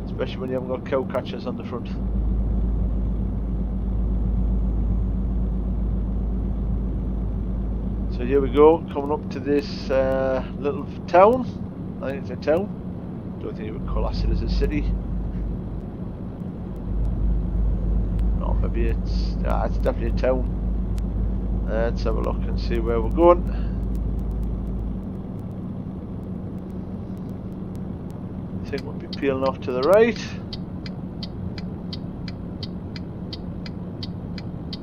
Especially when you haven't got cow catchers on the front. So here we go, coming up to this little town. I think it's a town. Don't think you would class it as a city. Maybe it's definitely a town. Let's have a look and see where we're going. I think we'll be peeling off to the right.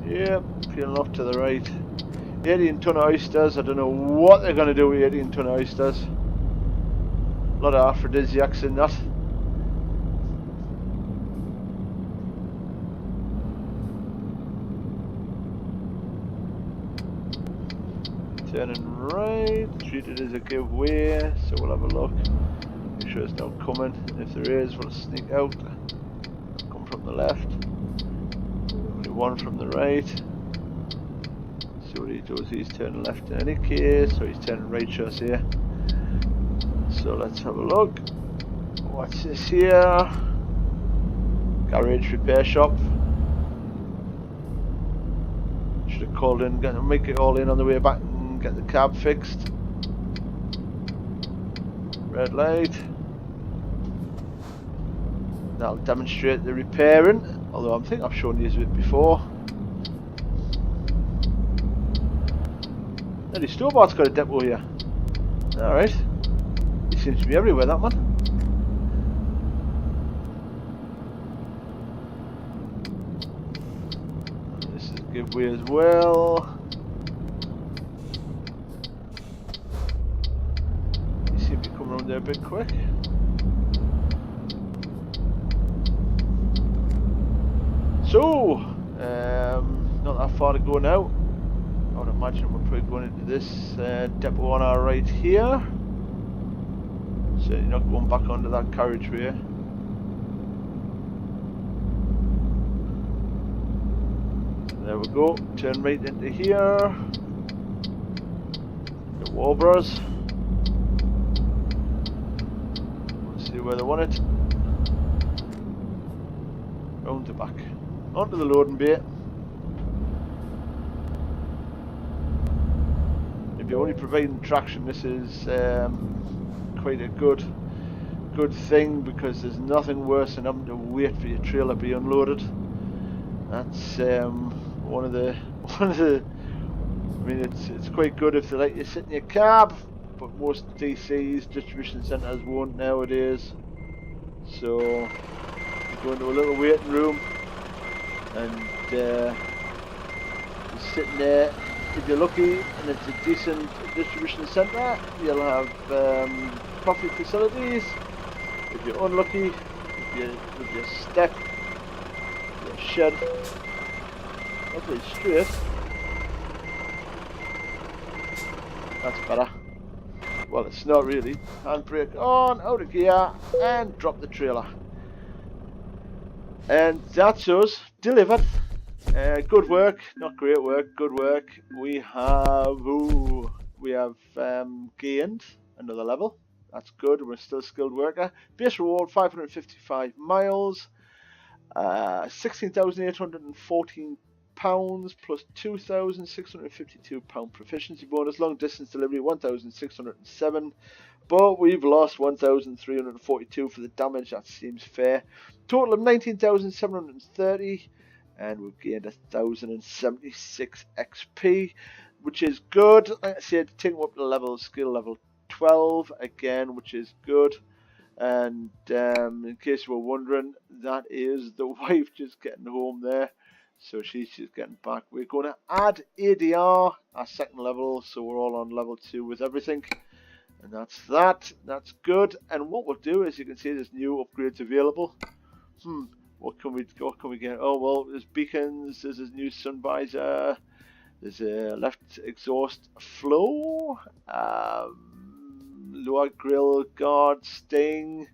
Yep, peeling off to the right. 18-ton oysters. I don't know what they're going to do with 18-ton oysters. A lot of aphrodisiacs in that. Turning right, treat it as a giveaway, so we'll have a look. Make sure it's not coming. If there is, we'll sneak out. Come from the left. Only one from the right. See what he does. He's turning left in any case, so he's turning right just here. So let's have a look. What's this here? Garage repair shop. Should have called in, gonna make it all in on the way back. Get the cab fixed. Red light. That'll demonstrate the repairing, although I think I've shown you it before. Eddie Stobart's got a depot here. Alright. He seems to be everywhere, that man. And this is a giveaway as well. They're a bit quick. So, not that far to go now. I would imagine we're probably going into this depot on our right here. So you're not going back onto that carriageway. There we go. Turn right into here. The Walbras. Where they want it. Round the back. Onto the loading bay. If you're only providing traction, this is quite a good thing, because there's nothing worse than having to wait for your trailer to be unloaded. That's one of the I mean, it's quite good if they let you sit in your cab, but most DCs, distribution centres, won't nowadays. So you go into a little waiting room and you're sitting there. If you're lucky and it's a decent distribution centre, you'll have coffee facilities. If you're unlucky, if you're stuck, you're shed. Lovely straight. That's better. Well, it's not really. Handbrake on, out of gear, and drop the trailer. And that's us delivered. Good work, not great work, good work. We have gained another level. That's good. We're still a skilled worker. Base reward 555 miles, 16,814 pounds plus 2,652 pound proficiency bonus. Long distance delivery 1,607. But we've lost 1,342 for the damage. That seems fair. Total of 19,730, and we've gained 1,076 XP, which is good. Like I said, taking up the skill level 12 again, which is good. And in case you were wondering, that is the wife just getting home there. So she's just getting back. We're going to add ADR, our second level, so we're all on level 2 with everything. And that's that. That's good. And what we'll do is, you can see there's new upgrades available. What can we get? Oh well, there's beacons. There's a new sun visor. There's a left exhaust flow. Lower grill guard sting.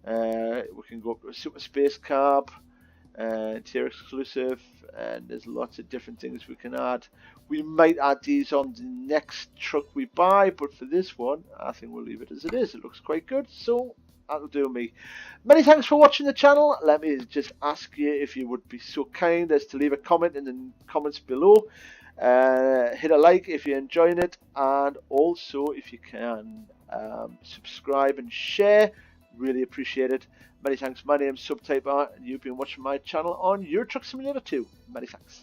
We can go up to a super space cab. Tier exclusive, and there's lots of different things we can add. We might add these on the next truck we buy, but for this one I think we'll leave it as it is. It looks quite good, so that'll do me. Many thanks for watching the channel. Let me just ask you if you would be so kind as to leave a comment in the comments below. Hit a like if you're enjoying it, and also if you can subscribe and share. Really appreciate it. Many thanks. My name's Subtyper, and you've been watching my channel on Euro Truck Simulator 2. Many thanks.